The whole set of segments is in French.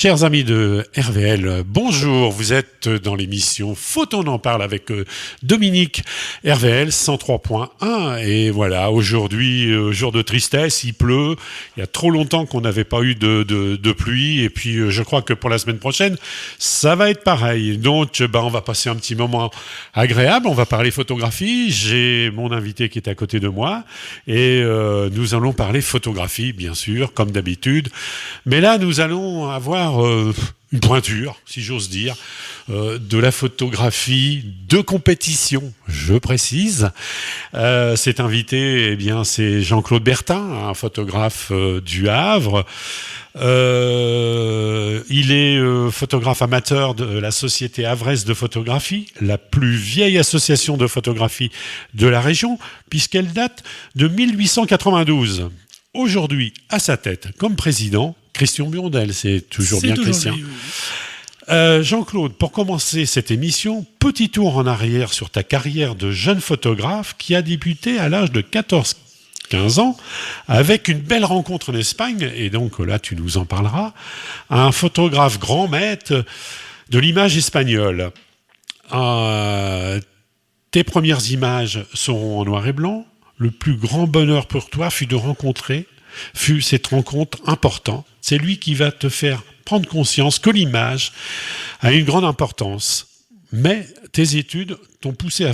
Chers amis de RVL, bonjour, vous êtes dans l'émission Faut on en parle avec Dominique, RVL 103.1 et voilà, aujourd'hui, jour de tristesse, il pleut, il y a trop longtemps qu'on n'avait pas eu de pluie et puis je crois que pour la semaine prochaine, ça va être pareil. Donc on va passer un petit moment agréable, on va parler photographie, j'ai mon invité qui est à côté de moi et nous allons parler photographie bien sûr, comme d'habitude, mais là nous allons avoir une pointure, si j'ose dire, de la photographie de compétition, je précise. Cet invité, eh bien, c'est Jean-Claude Bertin, un photographe du Havre. Il est photographe amateur de la Société havraise de photographie, la plus vieille association de photographie de la région, puisqu'elle date de 1892. Aujourd'hui, à sa tête, comme président, Christian Burondel, c'est toujours bien Christian. Jean-Claude, pour commencer cette émission, petit tour en arrière sur ta carrière de jeune photographe qui a débuté à l'âge de 14-15 ans avec une belle rencontre en Espagne, et donc là tu nous en parleras, un photographe grand maître de l'image espagnole. Tes premières images seront en noir et blanc. Le plus grand bonheur pour toi fut cette rencontre importante. C'est lui qui va te faire prendre conscience que l'image a une grande importance. Mais tes études t'ont poussé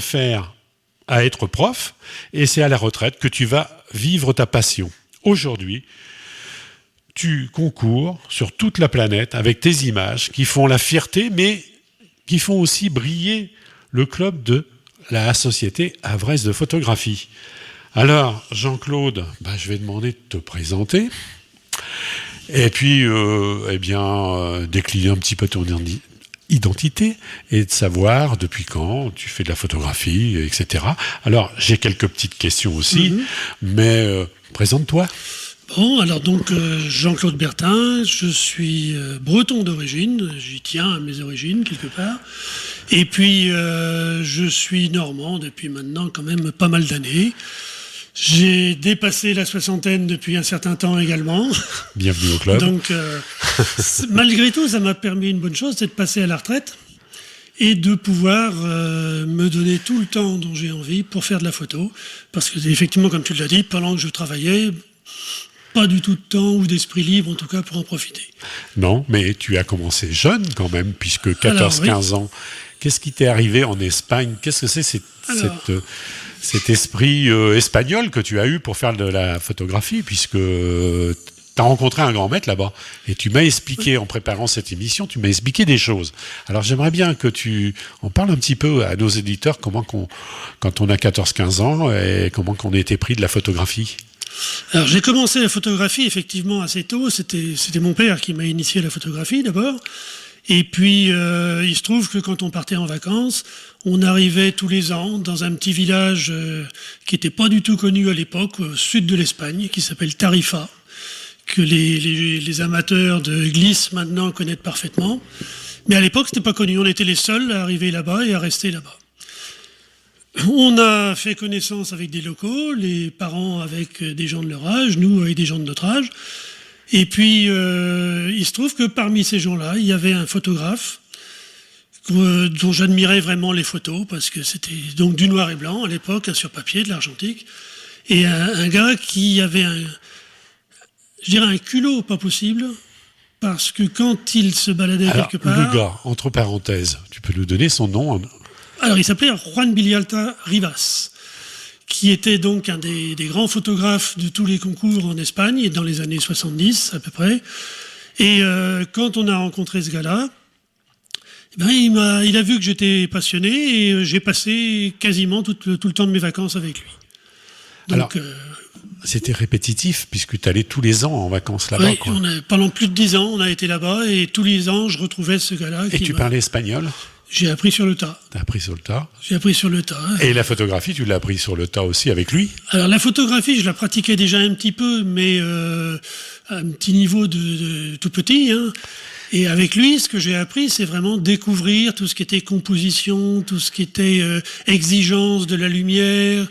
à être prof, et c'est à la retraite que tu vas vivre ta passion. Aujourd'hui, tu concours sur toute la planète avec tes images qui font la fierté, mais qui font aussi briller le club de la Société havraise de photographie. Alors, Jean-Claude, je vais demander de te présenter et puis, décliner un petit peu ton identité et de savoir depuis quand tu fais de la photographie, etc. Alors, j'ai quelques petites questions aussi, mais présente-toi. Bon, alors donc Jean-Claude Bertin, je suis breton d'origine, j'y tiens à mes origines quelque part, et puis je suis normand depuis maintenant quand même pas mal d'années. J'ai dépassé la soixantaine depuis un certain temps également. Bienvenue au club. Donc, malgré tout, ça m'a permis une bonne chose, c'est de passer à la retraite et de pouvoir me donner tout le temps dont j'ai envie pour faire de la photo. Parce que, effectivement, comme tu l'as dit, pendant que je travaillais, pas du tout de temps ou d'esprit libre, en tout cas, pour en profiter. Non, mais tu as commencé jeune quand même, puisque 14-15 ans. Qu'est-ce qui t'est arrivé en Espagne? Qu'est-ce que c'est cet esprit espagnol que tu as eu pour faire de la photographie, puisque tu as rencontré un grand maître là-bas, et tu m'as expliqué, en préparant cette émission, tu m'as expliqué des choses. Alors j'aimerais bien que tu en parles un petit peu à nos éditeurs, quand on a 14-15 ans, et comment qu'on a été pris de la photographie. Alors j'ai commencé la photographie effectivement assez tôt, c'était mon père qui m'a initié à la photographie d'abord. Et puis, il se trouve que quand on partait en vacances, on arrivait tous les ans dans un petit village qui n'était pas du tout connu à l'époque, au sud de l'Espagne, qui s'appelle Tarifa, que les amateurs de glisse maintenant connaissent parfaitement. Mais à l'époque, c'était pas connu. On était les seuls à arriver là-bas et à rester là-bas. On a fait connaissance avec des locaux, les parents avec des gens de leur âge, nous avec des gens de notre âge. Et puis, il se trouve que parmi ces gens-là, il y avait un photographe dont j'admirais vraiment les photos, parce que c'était donc du noir et blanc à l'époque, sur papier, de l'argentique, et un gars qui avait un culot pas possible, parce que quand il se baladait quelque part... Le gars, entre parenthèses, tu peux nous donner son nom? Alors, il s'appelait Juan Villalta Rivas, qui était donc un des grands photographes de tous les concours en Espagne, dans les années 70 à peu près. Et quand on a rencontré ce gars-là, il a vu que j'étais passionné et j'ai passé quasiment tout le temps de mes vacances avec lui. Donc, alors, c'était répétitif puisque tu allais tous les ans en vacances là-bas. Oui, pendant plus de 10 ans, on a été là-bas et tous les ans, je retrouvais ce gars-là. Et tu parlais espagnol? J'ai appris sur le tas. T'as appris sur le tas? J'ai appris sur le tas. Et la photographie, tu l'as appris sur le tas aussi avec lui? Alors la photographie, je la pratiquais déjà un petit peu, mais à un petit niveau de tout petit. Hein. Et avec lui, ce que j'ai appris, c'est vraiment découvrir tout ce qui était composition, tout ce qui était exigence de la lumière,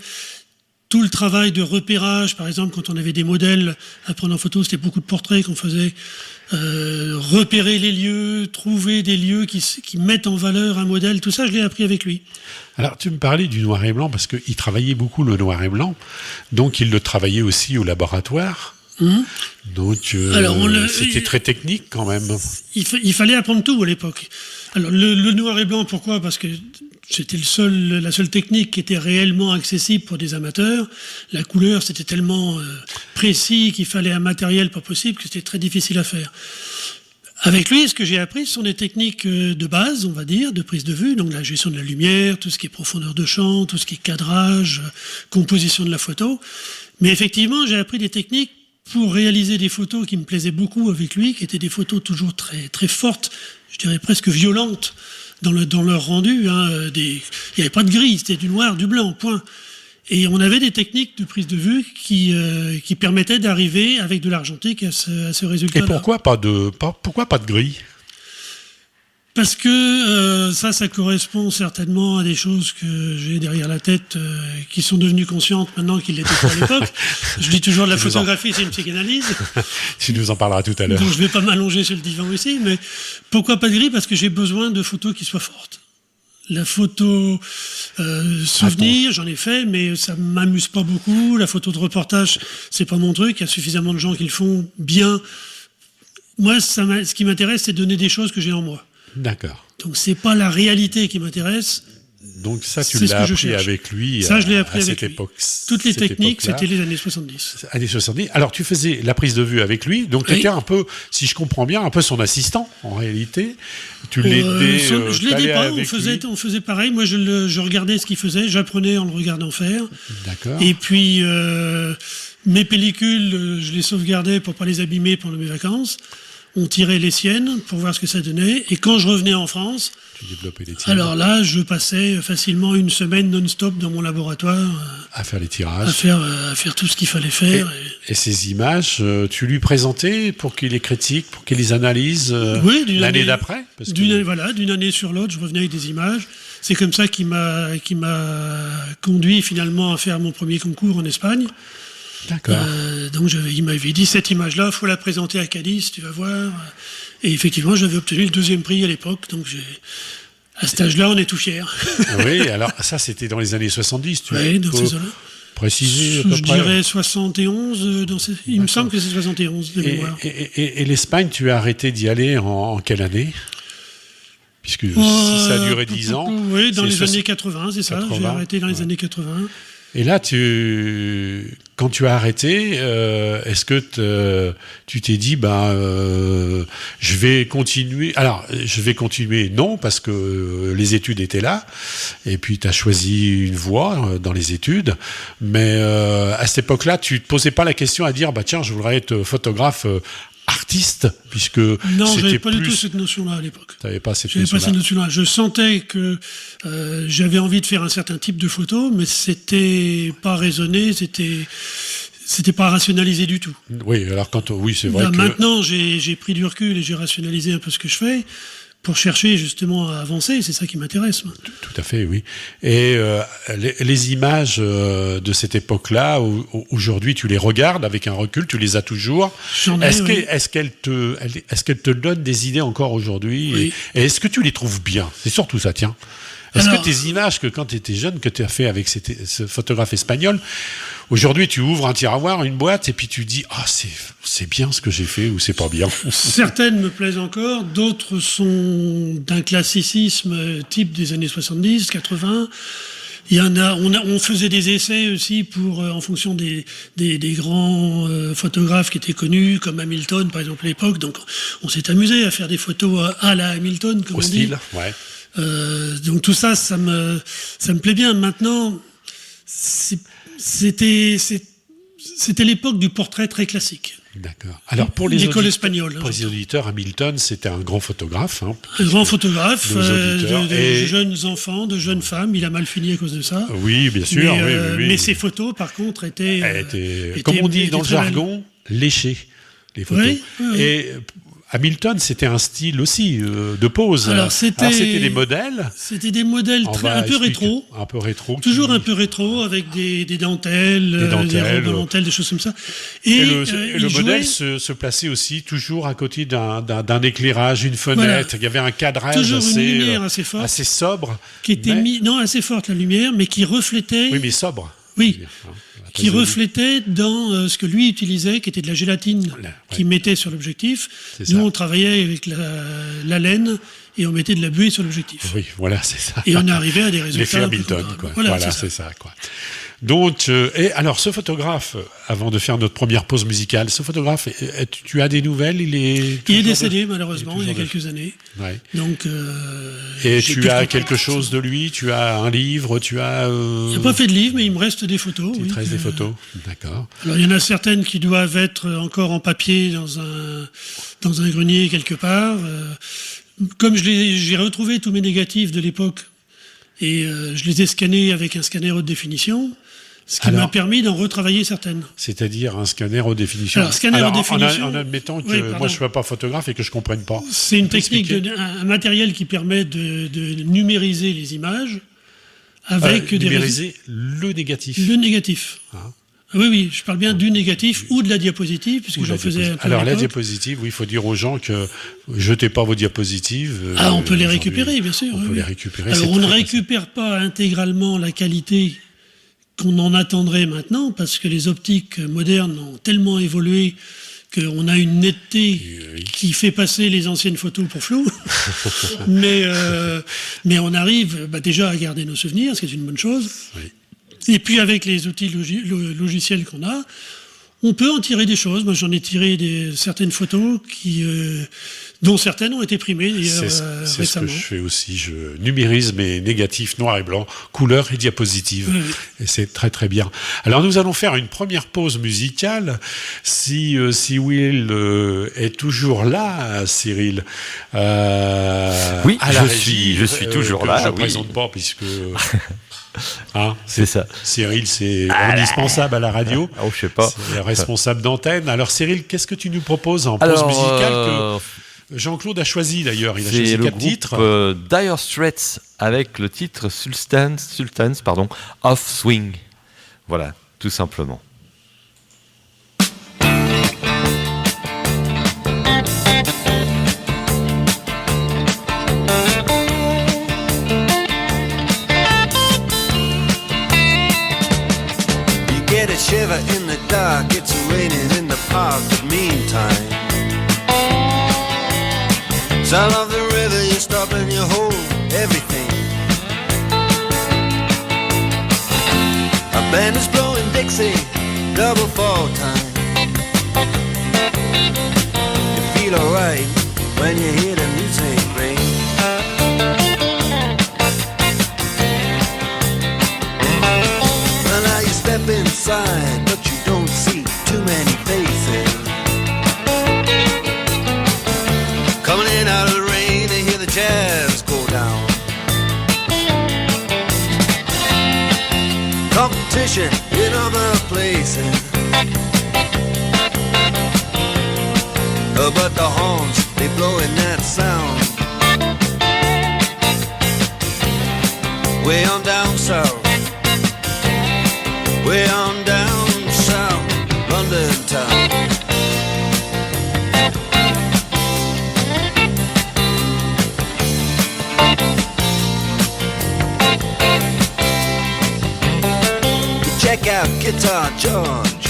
tout le travail de repérage, par exemple, quand on avait des modèles à prendre en photo, c'était beaucoup de portraits qu'on faisait. Repérer les lieux, trouver des lieux qui mettent en valeur un modèle, tout ça, je l'ai appris avec lui. Alors, tu me parlais du noir et blanc, parce qu'il travaillait beaucoup le noir et blanc, donc il le travaillait aussi au laboratoire. Donc, c'était très technique quand même. Il fallait apprendre tout à l'époque. Alors, le noir et blanc, pourquoi ? Parce que c'était la seule technique qui était réellement accessible pour des amateurs. La couleur, c'était tellement précis qu'il fallait un matériel pas possible que c'était très difficile à faire. Avec lui, ce que j'ai appris, ce sont des techniques de base, on va dire, de prise de vue, donc la gestion de la lumière, tout ce qui est profondeur de champ, tout ce qui est cadrage, composition de la photo. Mais effectivement, j'ai appris des techniques pour réaliser des photos qui me plaisaient beaucoup avec lui, qui étaient des photos toujours très, très fortes, je dirais presque violentes dans leur rendu. Il n'y avait pas de gris, c'était du noir, du blanc, point. Et on avait des techniques de prise de vue qui permettaient d'arriver avec de l'argentique à ce résultat-là. Et pourquoi pas de gris ? Parce que ça correspond certainement à des choses que j'ai derrière la tête qui sont devenues conscientes maintenant qu'ils l'étaient pas à l'époque. Je dis toujours la photographie, c'est une psychanalyse. Tu nous en parleras tout à l'heure. Donc je ne vais pas m'allonger sur le divan ici, mais pourquoi pas de gris ? Parce que j'ai besoin de photos qui soient fortes. La photo souvenir, j'en ai fait, mais ça m'amuse pas beaucoup. La photo de reportage, c'est pas mon truc. Il y a suffisamment de gens qui le font bien. Moi, ce qui m'intéresse, c'est de donner des choses que j'ai en moi. D'accord. Donc c'est pas la réalité qui m'intéresse. Donc ça, tu l'as appris avec lui ça, je l'ai appris à avec cette lui. époque. Toutes les techniques, c'était les années 70. Années 70. Alors tu faisais la prise de vue avec lui, donc tu étais un peu, si je comprends bien, un peu son assistant en réalité. Tu l'aidais. Je l'aidais pas, on faisait pareil. Moi, je regardais ce qu'il faisait, j'apprenais en le regardant faire. D'accord. Et puis mes pellicules, je les sauvegardais pour pas les abîmer pendant mes vacances. On tirait les siennes pour voir ce que ça donnait. Et quand je revenais en France, tu développais les tirs. Alors là, je passais facilement une semaine non-stop dans mon laboratoire. À faire les tirages. À faire tout ce qu'il fallait faire. Et ces images, tu lui présentais pour qu'il les critique, pour qu'il les analyse l'année d'après D'une année sur l'autre, je revenais avec des images. C'est comme ça qu'il m'a conduit finalement à faire mon premier concours en Espagne. D'accord. Donc il m'avait dit, cette image-là, il faut la présenter à Cadiz, tu vas voir. Et effectivement, j'avais obtenu le 2e prix à l'époque, donc à cet âge-là, on est tout fiers. Oui, alors ça, c'était dans les années 70, oui, dans ces années-là. Préciser à peu près. Je dirais 71, il me semble que c'est 71 de mémoire. Et l'Espagne, tu as arrêté d'y aller en quelle année ? Puisque si ça a duré 10 ans... Oui, dans les années 80, c'est ça, j'ai arrêté dans les années 80. Et là, quand tu as arrêté, est-ce que tu t'es dit, je vais continuer ? Alors, je vais continuer, non, parce que les études étaient là, et puis tu as choisi une voie dans les études, mais à cette époque-là, tu ne te posais pas la question à dire, tiens, je voudrais être photographe artiste, puisque non, j'avais pas du tout cette notion-là à l'époque. T'avais pas cette notion-là. Je sentais que j'avais envie de faire un certain type de photo, mais c'était pas raisonné, c'était pas rationalisé du tout. Oui, alors c'est vrai que... Maintenant, j'ai pris du recul et j'ai rationalisé un peu ce que je fais pour chercher justement à avancer, c'est ça qui m'intéresse. Tout à fait, oui. Et les images de cette époque-là, aujourd'hui, tu les regardes avec un recul, tu les as toujours. Est-ce qu'elles te donnent des idées encore aujourd'hui ? Oui. Et est-ce que tu les trouves bien ? C'est surtout ça, tiens. Est-ce que tes images que quand tu étais jeune, que tu as fait avec ce photographe espagnol, aujourd'hui tu ouvres un tiroir, une boîte, et puis tu dis c'est bien ce que j'ai fait ou c'est pas bien ? Certaines me plaisent encore, d'autres sont d'un classicisme type des années 70, 80. Il y en a, on faisait des essais aussi en fonction des grands photographes qui étaient connus, comme Hamilton par exemple à l'époque. Donc on s'est amusé à faire des photos à la Hamilton, comme on dit. Au style, ouais. Donc tout ça, ça me plaît bien. Maintenant, c'était l'époque du portrait très classique. D'accord. Alors pour l'école espagnole. Pour les auditeurs, Hamilton, c'était un grand photographe. Un grand photographe, de jeunes enfants, de jeunes femmes. Il a mal fini à cause de ça. Oui, bien sûr. Mais ses photos, par contre, étaient comme on dit dans le jargon, léchées. Les photos. Oui. Et Hamilton, c'était un style aussi de pose. Alors, c'était des modèles. C'était des modèles un peu rétro. Un peu rétro. Toujours un peu rétro, avec des dentelles, des robes en dentelle, des choses comme ça. Et le modèle se plaçait aussi toujours à côté d'un éclairage, une fenêtre. Voilà. Il y avait un cadrage toujours une lumière assez forte, assez sobre. Qui était non, assez forte la lumière, mais qui reflétait. Oui, mais sobre. Oui. Qui reflétait dans ce que lui utilisait, qui était de la gélatine qu'il mettait sur l'objectif. Nous, on travaillait avec la laine et on mettait de la buée sur l'objectif. Oui, voilà, c'est ça. Et on arrivait à des résultats. L'effet Hamilton, quoi. Voilà, c'est ça, quoi. Donc, et alors, ce photographe, avant de faire notre première pause musicale, ce photographe, tu as des nouvelles? Il est décédé, malheureusement, il y a quelques années. Ouais. Donc, et tu as quelque chose de lui? Tu as un livre? Tu as... Il n'a pas fait de livre, mais il me reste des photos. Il te reste des photos, d'accord. Alors, il y en a certaines qui doivent être encore en papier dans un grenier quelque part. Comme j'ai retrouvé tous mes négatifs de l'époque, et je les ai scannés avec un scanner haute définition, ce qui m'a permis d'en retravailler certaines. C'est-à-dire un scanner haute définition. Alors, scanner haute définition. En admettant que moi je ne sois pas photographe et que je ne comprenne pas. C'est une technique, un matériel qui permet de numériser les images avec numériser le négatif. Le négatif. Ah. Oui, je parle bien du négatif ou de la diapositive, puisque j'en faisais un peu. Alors la diapositive, oui, il faut dire aux gens que jetez pas vos diapositives. On peut les récupérer, bien sûr. On peut les récupérer. Alors on ne récupère pas intégralement la qualité qu'on en attendrait maintenant, parce que les optiques modernes ont tellement évolué qu'on a une netteté qui fait passer les anciennes photos pour floues. mais on arrive déjà à garder nos souvenirs, ce qui est une bonne chose. Oui. Et puis avec les outils logiciels qu'on a, on peut en tirer des choses. Moi, j'en ai tiré certaines photos dont certaines ont été primées d'ailleurs récemment. C'est ce que je fais aussi. Je numérise mes négatifs noir et blanc, couleur et diapositive. Oui. Et c'est très très bien. Alors nous allons faire une première pause musicale. Si Will est toujours là, Cyril. Oui, je suis toujours là. Je ne présente pas puisque... c'est ça. Cyril, c'est indispensable à la radio. Je sais pas. C'est responsable d'antenne. Alors Cyril, qu'est-ce que tu nous proposes en pause musicale que Jean-Claude a choisi d'ailleurs? Il a choisi 4 titres. C'est le groupe Dire Straits avec le titre Sultans, of Swing. Voilà, tout simplement. Shiver in the dark, it's raining in the park, but meantime sound of the river, you stop and you hold everything. A band is blowing Dixie, double fall time. You feel alright when you hear the music ring. Step inside, but you don't see too many faces. Coming in out of the rain to hear the jazz go down. Competition in other places, but the horns, they blowing that sound. Way on down south, way on down south, London town. You check out Guitar George,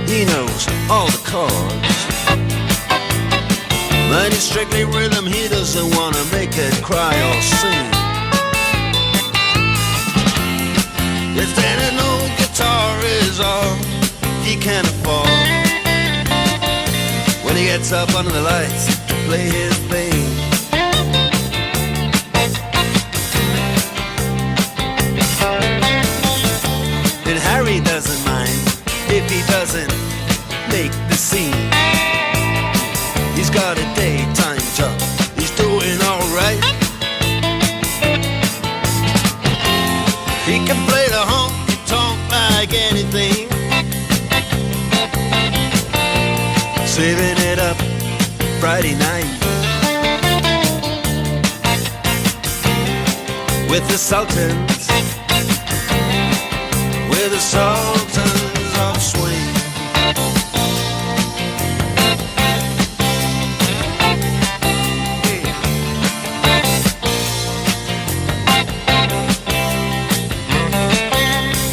he knows all the chords. But it's strictly rhythm, he doesn't want to make it cry or sing. If any old guitar is all he can afford, when he gets up under the lights to play his thing. And Harry doesn't mind if he doesn't make the scene. He's got a daytime job, he's doing alright. He can play the honky-tonk like anything, saving it up Friday night with the Sultans, with the Sultans of Swing.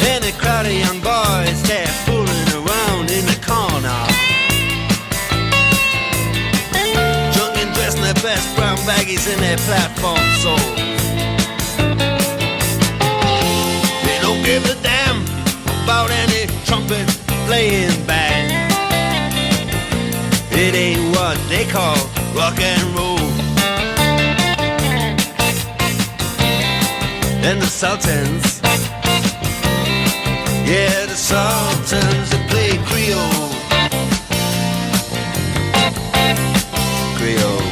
And a crowd of young boys, they're fooling around in the corner, drunk and dressed in their best brown baggies in their platform soles. They don't give a damn about any trumpet playing band. It ain't what they call rock and roll. And the Sultans, yeah, the Sultans that play Creole. Creole.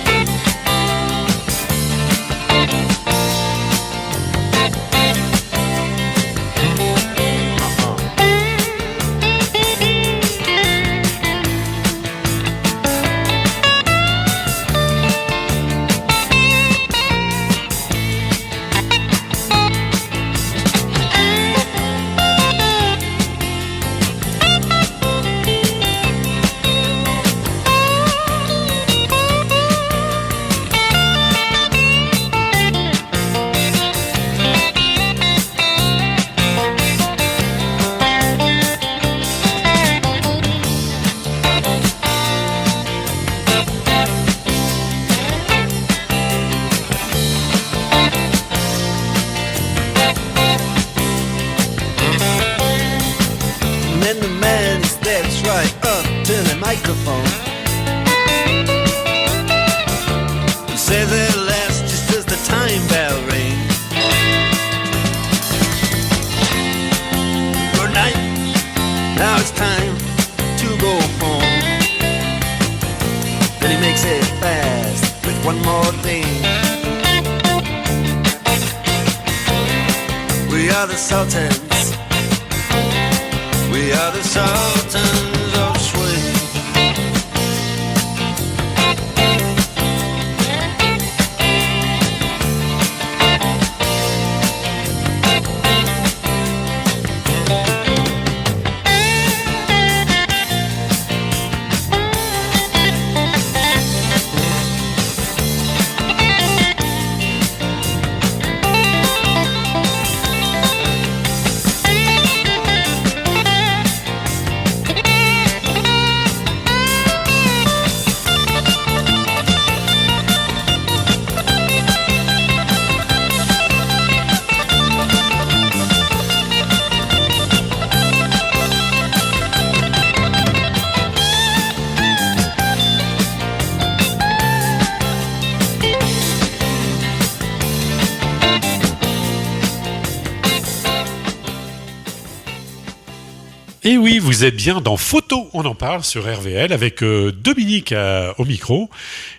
And then the man steps right up to the microphone, says at last just as the time bell rings, good night, now it's time to go home. Then he makes it fast with one more thing. We are the Sultans, we are the Sultans of Swing. Et oui, vous êtes bien dans Photo, on en parle sur RVL avec Dominique au micro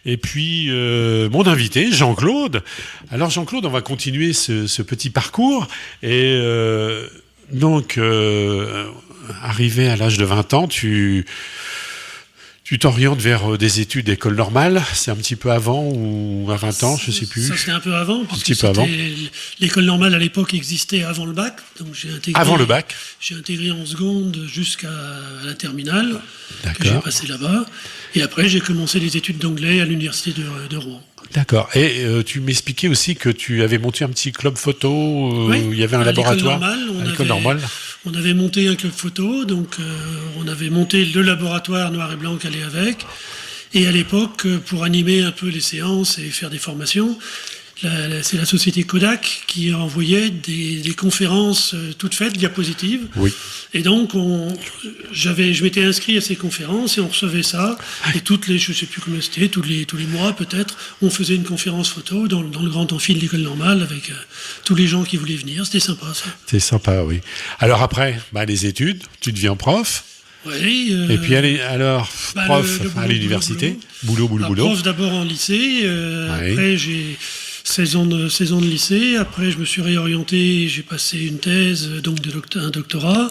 et puis mon invité Jean-Claude. Alors Jean-Claude, on va continuer ce petit parcours et donc arrivé à l'âge de 20 ans, tu t'orientes vers des études d'école normale. C'est un petit peu avant ou à 20 ans, je ne sais plus. Ça, c'est un peu avant. Un petit peu avant. L'école normale, à l'époque, existait avant le bac. Donc avant le bac. J'ai intégré en seconde jusqu'à la terminale, D'accord. que j'ai passé là-bas. Et après, j'ai commencé les études d'anglais à l'université de Rouen. D'accord. Et tu m'expliquais aussi que tu avais monté un petit club photo, Oui, où il y avait un laboratoire. À l'école normale. On avait monté un club photo, donc on avait monté le laboratoire noir et blanc qui allait avec. Et à l'époque, pour animer un peu les séances et faire des formations, c'est la société Kodak qui envoyait des conférences toutes faites, diapositives. Oui. Et donc, je m'étais inscrit à ces conférences et on recevait ça. Et je sais plus combien c'était, tous les mois peut-être, on faisait une conférence photo dans le grand amphi de l'école normale avec tous les gens qui voulaient venir. C'était sympa, ça. C'est sympa, oui. Alors après, les études, tu deviens prof. Oui. Et puis alors, prof le boulot, à l'université. Boulot. Prof d'abord en lycée. Oui. Après, j'ai 16 ans de lycée. Après, je me suis réorienté. J'ai passé une thèse, donc un doctorat.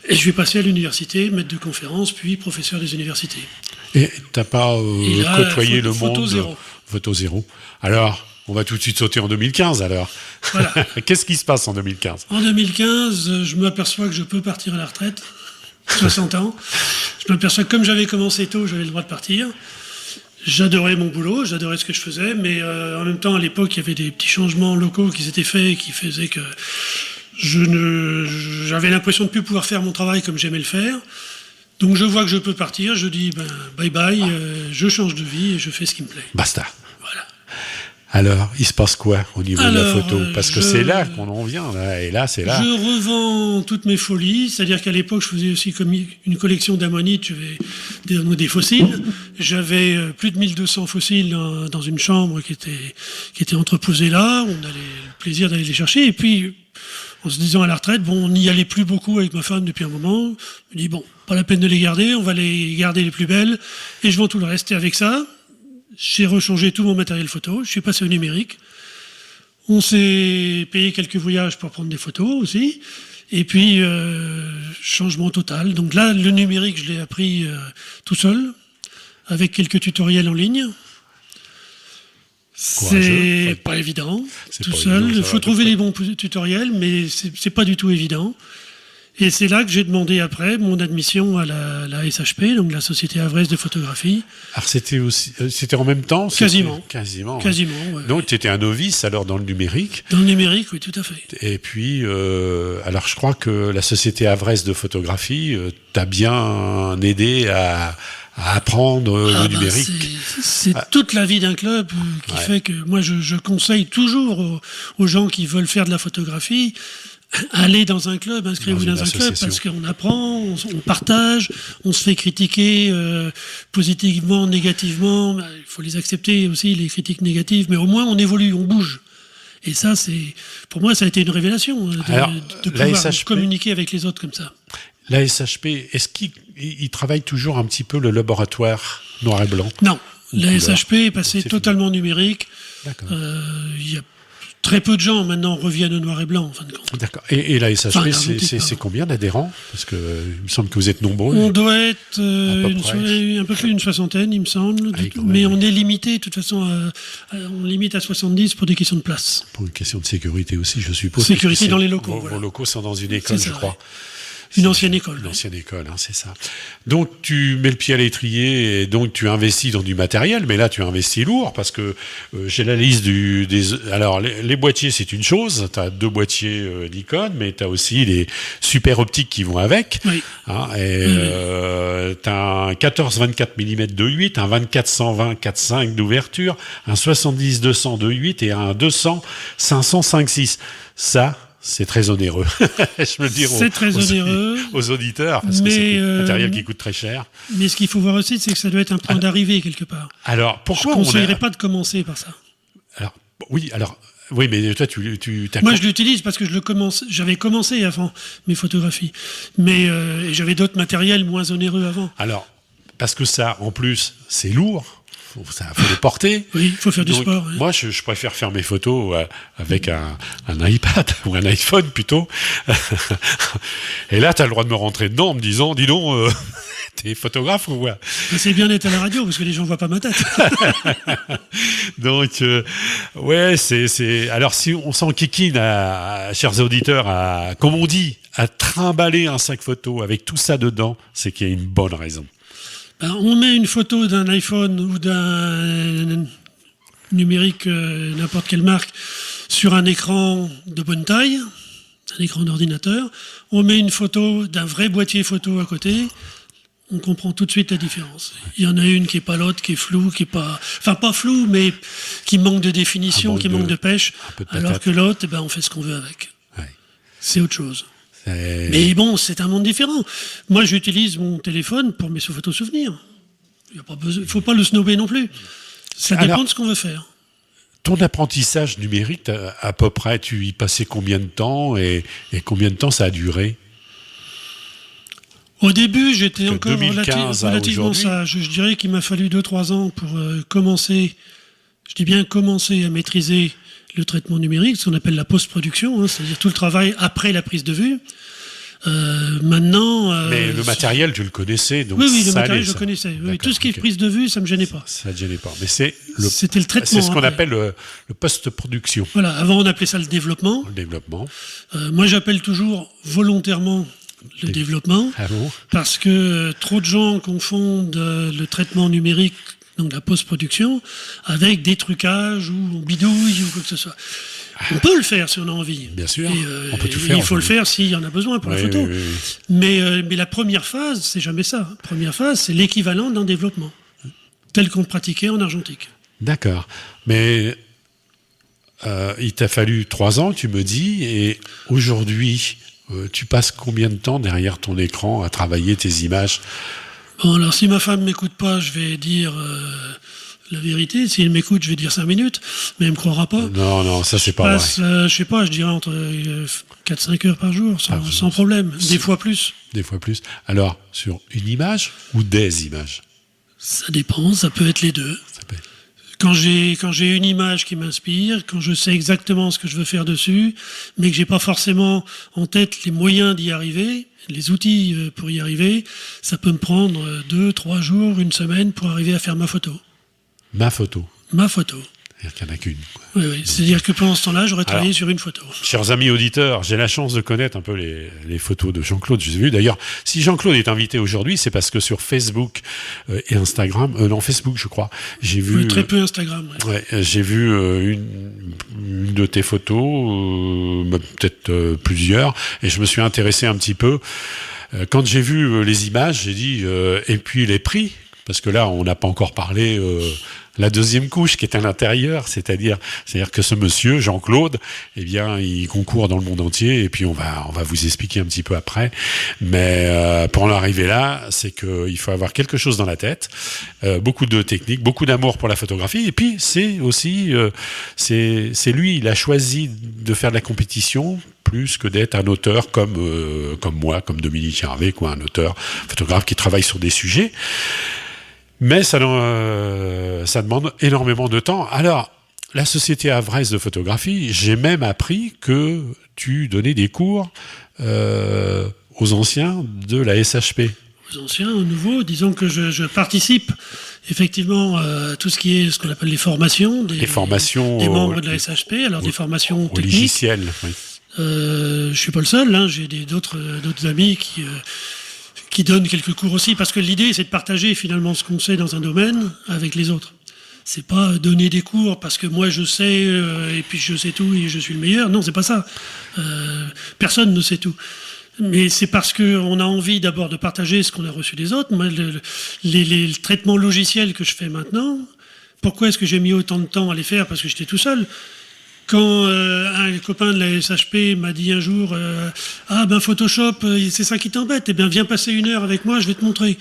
Et je vais passer à l'université, maître de conférence, puis professeur des universités. Et t'as pas Et là, côtoyé le photo monde zéro. Photo zéro. Alors, on va tout de suite sauter en 2015 alors. Voilà. Qu'est-ce qui se passe en 2015? En 2015, je m'aperçois que je peux partir à la retraite, 60 ans. Je m'aperçois que comme j'avais commencé tôt, j'avais le droit de partir. J'adorais mon boulot, j'adorais ce que je faisais, mais en même temps, à l'époque, il y avait des petits changements locaux qui s'étaient faits et qui faisaient que j'avais l'impression de ne plus pouvoir faire mon travail comme j'aimais le faire. Donc je vois que je peux partir, je dis bye bye, je change de vie et je fais ce qui me plaît. Basta. Voilà. Alors, il se passe quoi au niveau de la Alors, photo? Parce que c'est là qu'on en vient, là, et là, c'est là. Je revends toutes mes folies, c'est-à-dire qu'à l'époque, je faisais aussi comme une collection d'ammonites, j'avais des fossiles. J'avais plus de 1200 fossiles dans une chambre qui était entreposée là. On avait le plaisir d'aller les chercher. Et puis, en se disant à la retraite, bon, on n'y allait plus beaucoup avec ma femme depuis un moment. Je me dis, bon, pas la peine de les garder, on va les garder les plus belles. Et je vends tout le reste. Et avec ça, j'ai rechangé tout mon matériel photo, je suis passé au numérique. On s'est payé quelques voyages pour prendre des photos aussi. Et puis, changement total. Donc là, le numérique, je l'ai appris tout seul, avec quelques tutoriels en ligne. Courageux. C'est pas évident, C'est tout pas seul. évident, ça Il va faut tout trouver faire. les bons tutoriels, mais c'est pas du tout évident. Et c'est là que j'ai demandé après mon admission à la SHP, donc la Société Havraise de photographie. Alors, c'était en même temps? Quasiment. Quasiment. Quasiment, ouais. Donc, tu étais un novice alors dans le numérique. Dans le numérique, oui, tout à fait. Et puis, alors je crois que la Société Havraise de photographie t'a bien aidé à apprendre le numérique. C'est toute la vie d'un club qui fait que moi je conseille toujours aux gens qui veulent faire de la photographie, allez dans un club, inscrivez-vous Dans dans une un club association. parce qu'on apprend, on partage, on se fait critiquer positivement, négativement. Il faut les accepter aussi, les critiques négatives, mais au moins on évolue, on bouge. Et ça, pour moi, ça a été une révélation Alors, de la pouvoir SHP communiquer avec les autres comme ça. La SHP, est-ce qu'il travaille toujours un petit peu le laboratoire noir et blanc? Non, la couleur. SHP est passée C'est totalement numérique. D'accord. Il y a très peu de gens maintenant reviennent au noir et blanc, en fin de compte. D'accord. Et la SHP, Enfin, c'est combien d'adhérents? Parce que il me semble que vous êtes nombreux. On doit être À peu près. un peu plus d'une soixantaine, il me semble. Ah oui, quand même, Mais oui. on est limité, de toute façon, on limite à 70 pour des questions de place. Pour une question de sécurité aussi, je suppose. Sécurité puisque dans les locaux, Vos voilà. locaux sont dans une école, C'est ça, je crois. ouais. Une ancienne école. Une ancienne école, hein, c'est ça. Donc tu mets le pied à l'étrier et donc tu investis dans du matériel, mais là tu investis lourd parce que j'ai la liste alors les boîtiers c'est une chose, tu as 2 boîtiers Nikon, mais tu as aussi les super optiques qui vont avec. Oui. Hein, et tu as un 14-24 mm 2.8, un 24-120 4.5 d'ouverture, un 70-200 2.8 et un 200-500 5.6. Ça, c'est très onéreux. Je veux le dire C'est très onéreux. aux auditeurs, parce que Mais, c'est un matériel qui coûte très cher. Mais ce qu'il faut voir aussi, c'est que ça doit être un point d'arrivée quelque part. Alors, Je pourquoi ne on conseillerais a... pas de commencer par ça. Oui, mais toi, tu t'as... Moi, je l'utilise parce que j'avais commencé avant mes photographies. Mais et j'avais d'autres matériels moins onéreux avant. Alors, parce que ça, en plus, c'est lourd. Faut le porter. Oui, il faut faire du Donc, sport. hein. Moi, je préfère faire mes photos avec un iPad ou un iPhone plutôt. Et là, tu as le droit de me rentrer dedans en me disant, dis donc, t'es photographe ou quoi? C'est bien d'être à la radio parce que les gens ne voient pas ma tête. Donc, ouais, c'est. Alors, si on s'enquiquine, chers auditeurs, comme on dit, à trimballer un sac photo avec tout ça dedans, c'est qu'il y a une bonne raison. On met une photo d'un iPhone ou d'un numérique, n'importe quelle marque, sur un écran de bonne taille, un écran d'ordinateur. On met une photo d'un vrai boîtier photo à côté. On comprend tout de suite la différence. Il y en a une qui est pas l'autre, qui est floue, qui est pas, enfin pas floue, mais qui manque de définition, qui manque de pêche. peu de Alors patate. que l'autre, on fait ce qu'on veut avec. Ouais. C'est autre chose. C'est- Mais bon, c'est un monde différent. Moi, j'utilise mon téléphone pour mes photos souvenirs. Il ne faut pas le snober non plus. Ça dépend Alors- de ce qu'on veut faire. Ton apprentissage numérique, à peu près, tu y passais combien de temps et combien de temps ça a duré? Au début, j'étais De encore 2015 à relativement aujourd'hui. sage. Je dirais qu'il m'a fallu 2-3 ans pour commencer, je dis bien commencer à maîtriser le traitement numérique, ce qu'on appelle la post-production, hein, c'est-à-dire tout le travail après la prise de vue. Maintenant. Mais le matériel, tu le connaissais, donc oui, le ça matériel, allait, je ça. connaissais. Oui, D'accord, tout ce qui ok. est prise de vue, ça me gênait pas. Ça ne gênait pas. Mais C'était le traitement. c'est ce qu'on après. appelle le post-production, Voilà, avant on appelait ça le développement. le développement. Moi j'appelle toujours volontairement le développement, Ah bon? parce que trop de gens confondent le traitement numérique, donc la post-production, avec des trucages ou on bidouille ou quoi que ce soit. On peut le faire si on a envie. Bien sûr, Et, on peut tout faire il faut le aujourd'hui. faire s'il y en a besoin pour la Oui, photo. oui, oui, oui. Mais la première phase, c'est jamais ça. La première phase, c'est l'équivalent d'un développement, tel qu'on le pratiquait en argentique. D'accord. Mais il t'a fallu 3 ans, tu me dis, et aujourd'hui, tu passes combien de temps derrière ton écran à travailler tes images? Bon, alors si ma femme m'écoute pas, je vais dire la vérité. Si elle m'écoute, je vais dire 5 minutes, mais elle me croira pas. Non, ça c'est pas Passe, vrai. je sais pas, je dirais entre 4-5 heures par jour, sans problème. Des fois plus. Des fois plus. Alors, sur une image ou des images? Ça dépend, ça peut être les deux. Ça peut être- Quand j'ai une image qui m'inspire, quand je sais exactement ce que je veux faire dessus, mais que j'ai pas forcément en tête les moyens d'y arriver, les outils pour y arriver, ça peut me prendre 2, 3 jours, une semaine pour arriver à faire ma photo. Ma photo. Ma photo. C'est-à-dire qu'il n'y en a qu'une. Oui. C'est-à-dire que pendant ce temps-là, j'aurais travaillé Alors, sur une photo. Chers amis auditeurs, j'ai la chance de connaître un peu les photos de Jean-Claude. Je les ai vues. D'ailleurs, si Jean-Claude est invité aujourd'hui, c'est parce que sur Facebook et Instagram, non, Facebook, je crois, j'ai vu... Oui, très peu Instagram. Ouais. Ouais, j'ai vu une de tes photos, peut-être plusieurs, et je me suis intéressé un petit peu. Quand j'ai vu les images, j'ai dit, et puis les prix, parce que là, on n'a pas encore parlé la deuxième couche qui est à l'intérieur, c'est-à-dire que ce monsieur, Jean-Claude, eh bien, il concourt dans le monde entier, et puis on va vous expliquer un petit peu après. Mais pour en arriver là, c'est qu'il faut avoir quelque chose dans la tête, beaucoup de technique, beaucoup d'amour pour la photographie, et puis c'est aussi, c'est lui, il a choisi de faire de la compétition plus que d'être un auteur comme moi, comme Dominique Hervé, quoi, un auteur photographe qui travaille sur des sujets. Mais ça demande énormément de temps. Alors, la Société havraise de photographie, j'ai même appris que tu donnais des cours aux anciens de la SHP. Aux anciens, aux nouveaux, disons que je participe effectivement à tout ce qui est ce qu'on appelle les formations des membres de la SHP, alors des formations au techniques. logiciel. Oui. Je suis pas le seul, hein, j'ai d'autres amis qui donnent quelques cours aussi, parce que l'idée c'est de partager finalement ce qu'on sait dans un domaine avec les autres. C'est pas donner des cours parce que moi je sais et puis je sais tout et je suis le meilleur. Non, c'est pas ça. Personne ne sait tout. Mais c'est parce qu'on a envie d'abord de partager ce qu'on a reçu des autres. Moi, les traitements logiciels que je fais maintenant, pourquoi est-ce que j'ai mis autant de temps à les faire? Parce que j'étais tout seul. Quand un copain de la SHP m'a dit un jour ah ben Photoshop, c'est ça qui t'embête, eh bien viens passer 1 heure avec moi, je vais te montrer.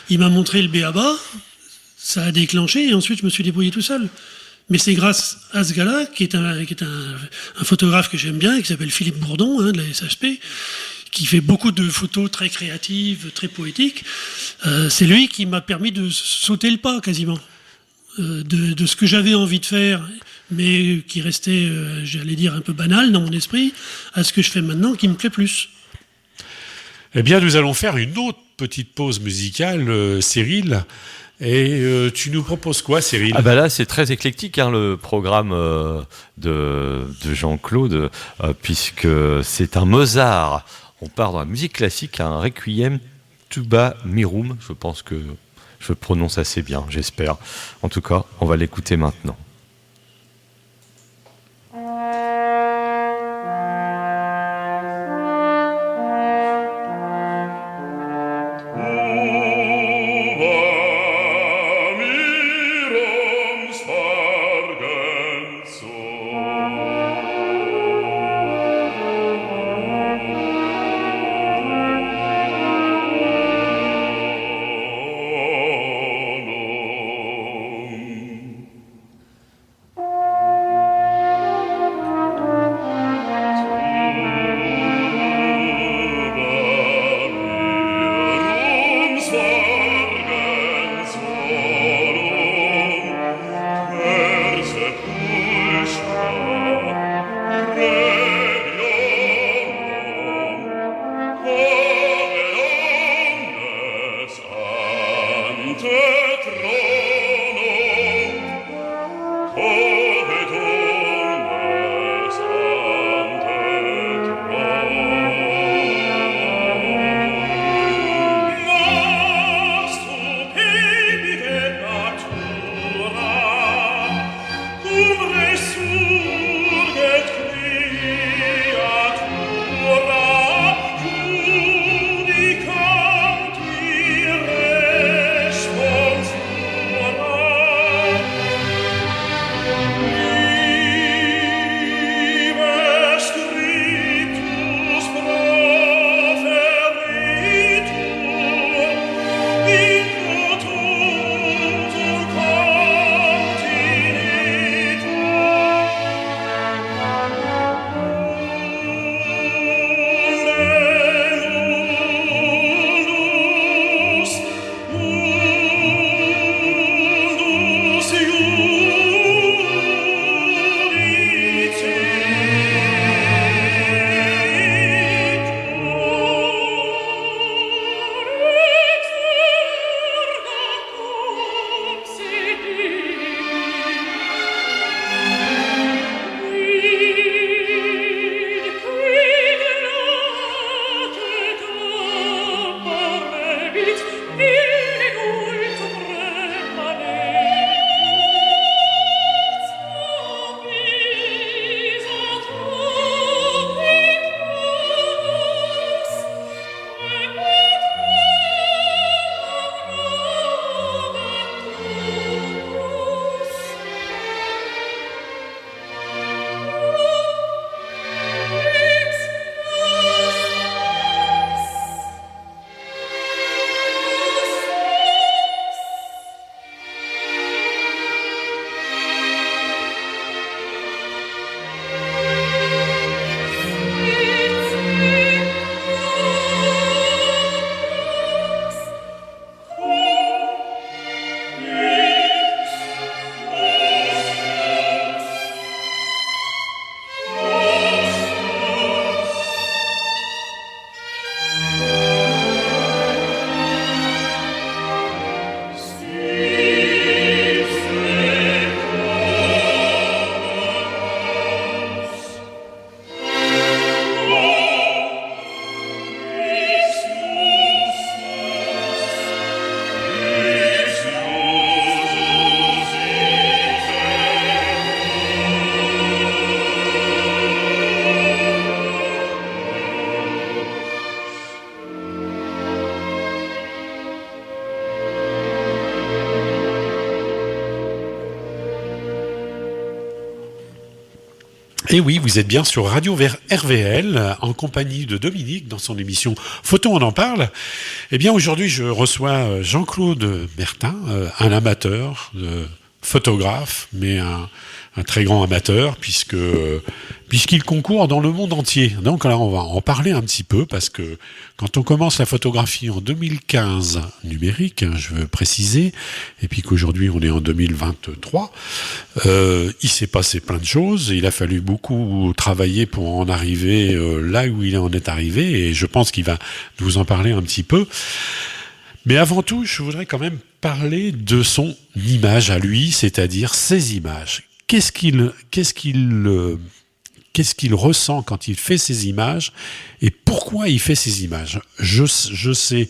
Il m'a montré le B.A.-ba, ça a déclenché et ensuite je me suis débrouillé tout seul. Mais c'est grâce à ce gars-là, qui est un photographe que j'aime bien, qui s'appelle Philippe Bourdon, de la SHP, qui fait beaucoup de photos très créatives, très poétiques. C'est lui qui m'a permis de sauter le pas quasiment. De ce que j'avais envie de faire, mais qui restait, j'allais dire, un peu banal dans mon esprit, à ce que je fais maintenant qui me plaît plus. Eh bien, nous allons faire une autre petite pause musicale, Cyril. Et tu nous proposes quoi, Cyril? Ah bah là, c'est très éclectique, hein, le programme de Jean-Claude, puisque c'est un Mozart. On part dans la musique classique, un Requiem Tuba Mirum. Je pense que je le prononce assez bien, j'espère. En tout cas, on va l'écouter maintenant. Et oui, vous êtes bien sur Radio RVL, en compagnie de Dominique, dans son émission Photo, on en parle. Eh bien, aujourd'hui, je reçois Jean-Claude Bertin, un amateur, photographe, mais un très grand amateur, puisqu'il concourt dans le monde entier. Donc là, on va en parler un petit peu, parce que quand on commence la photographie en 2015, numérique, hein, je veux préciser, et puis qu'aujourd'hui on est en 2023, il s'est passé plein de choses, il a fallu beaucoup travailler pour en arriver là où il en est arrivé, et je pense qu'il va nous en parler un petit peu. Mais avant tout, je voudrais quand même parler de son image à lui, c'est-à-dire ses images. Qu'est-ce qu'il ressent quand il fait ces images et pourquoi il fait ces images? Je sais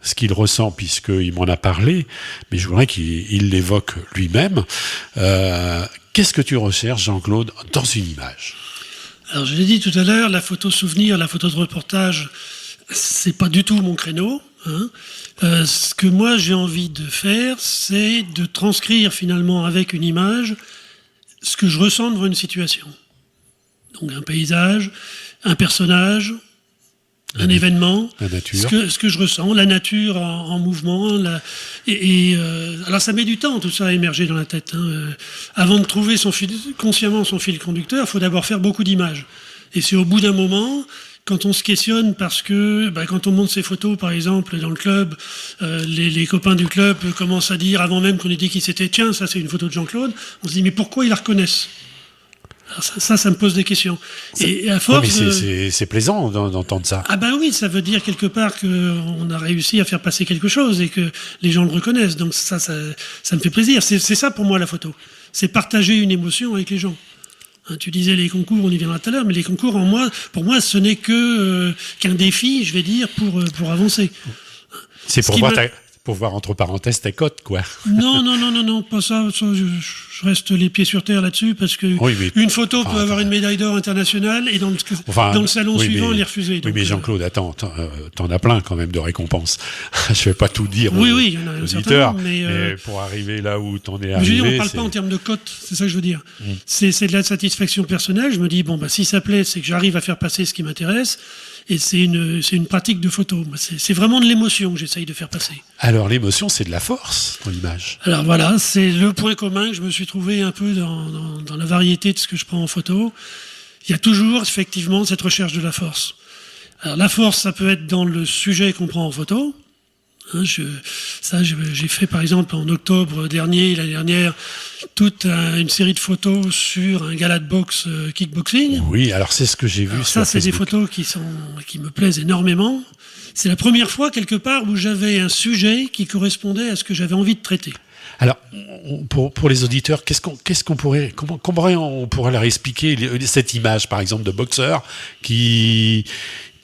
ce qu'il ressent puisqu'il m'en a parlé, mais je voudrais qu'il l'évoque lui-même. Qu'est-ce que tu recherches, Jean-Claude, dans une image? Alors, je l'ai dit tout à l'heure, la photo souvenir, la photo de reportage, c'est pas du tout mon créneau. Hein. Ce que moi j'ai envie de faire, c'est de transcrire finalement avec une image ce que je ressens devant une situation. Donc un paysage, un personnage, un événement, la nature. Ce que je ressens, la nature en mouvement. Alors ça met du temps tout ça à émerger dans la tête. Hein. Avant de trouver consciemment son fil conducteur, il faut d'abord faire beaucoup d'images. Et c'est au bout d'un moment, quand on se questionne parce que quand on monte ses photos, par exemple, dans le club, les copains du club commencent à dire, avant même qu'on ait dit qui c'était, tiens, ça c'est une photo de Jean-Claude, on se dit, mais pourquoi ils la reconnaissent? Alors ça me pose des questions. Et à force, mais c'est plaisant d'entendre ça. Ah ben oui, ça veut dire quelque part qu'on a réussi à faire passer quelque chose et que les gens le reconnaissent. Donc ça me fait plaisir. C'est ça pour moi la photo. C'est partager une émotion avec les gens. Hein, tu disais les concours, on y viendra tout à l'heure, mais les concours pour moi, ce n'est qu'un défi, je vais dire, pour avancer. C'est pour voir entre parenthèses tes cotes, quoi. Non, pas ça. Je reste les pieds sur terre là-dessus parce que une photo peut avoir une médaille d'or internationale et dans le salon suivant, elle est refusée. Oui, mais Jean-Claude, attends, t'en as plein quand même de récompenses. Je vais pas tout dire aux il y en a un certain nombre, mais pour arriver là où t'en es je arrivé... veux dire, on parle pas en termes de cotes, c'est ça que je veux dire. C'est de la satisfaction personnelle. Je me dis, si ça plaît, c'est que j'arrive à faire passer ce qui m'intéresse. Et c'est une pratique de photo. C'est vraiment de l'émotion que j'essaye de faire passer. Alors l'émotion, c'est de la force dans l'image. Alors voilà, c'est le point commun que je me suis trouvé un peu dans la variété de ce que je prends en photo. Il y a toujours effectivement cette recherche de la force. Alors la force, ça peut être dans le sujet qu'on prend en photo. Hein, j'ai fait par exemple en octobre l'année dernière, toute une série de photos sur un gala de boxe kickboxing. Oui, alors c'est ce que j'ai vu sur ça, c'est Facebook. des photos qui me plaisent énormément. C'est la première fois quelque part où j'avais un sujet qui correspondait à ce que j'avais envie de traiter. Alors, pour les auditeurs, comment on pourrait leur expliquer cette image, par exemple, de boxeur qui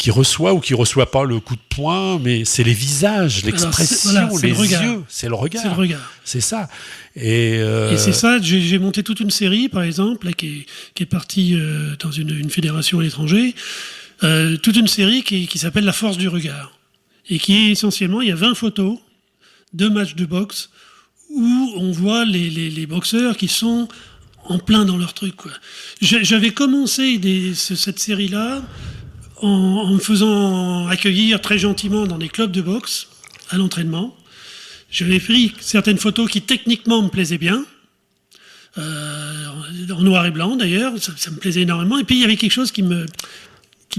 reçoit ou qui reçoit pas le coup de poing, mais c'est les visages, l'expression, les yeux, c'est le regard. C'est le regard. C'est ça. Et c'est ça, j'ai monté toute une série, par exemple, là, qui est partie dans une fédération à l'étranger, toute une série qui s'appelle La force du regard. Et qui est essentiellement, il y a 20 photos de matchs de boxe où on voit les boxeurs qui sont en plein dans leur truc, quoi. J'avais commencé cette série-là en me faisant accueillir très gentiment dans des clubs de boxe, à l'entraînement. J'avais pris certaines photos qui techniquement me plaisaient bien, en noir et blanc d'ailleurs, ça me plaisait énormément. Et puis il y avait quelque chose qui me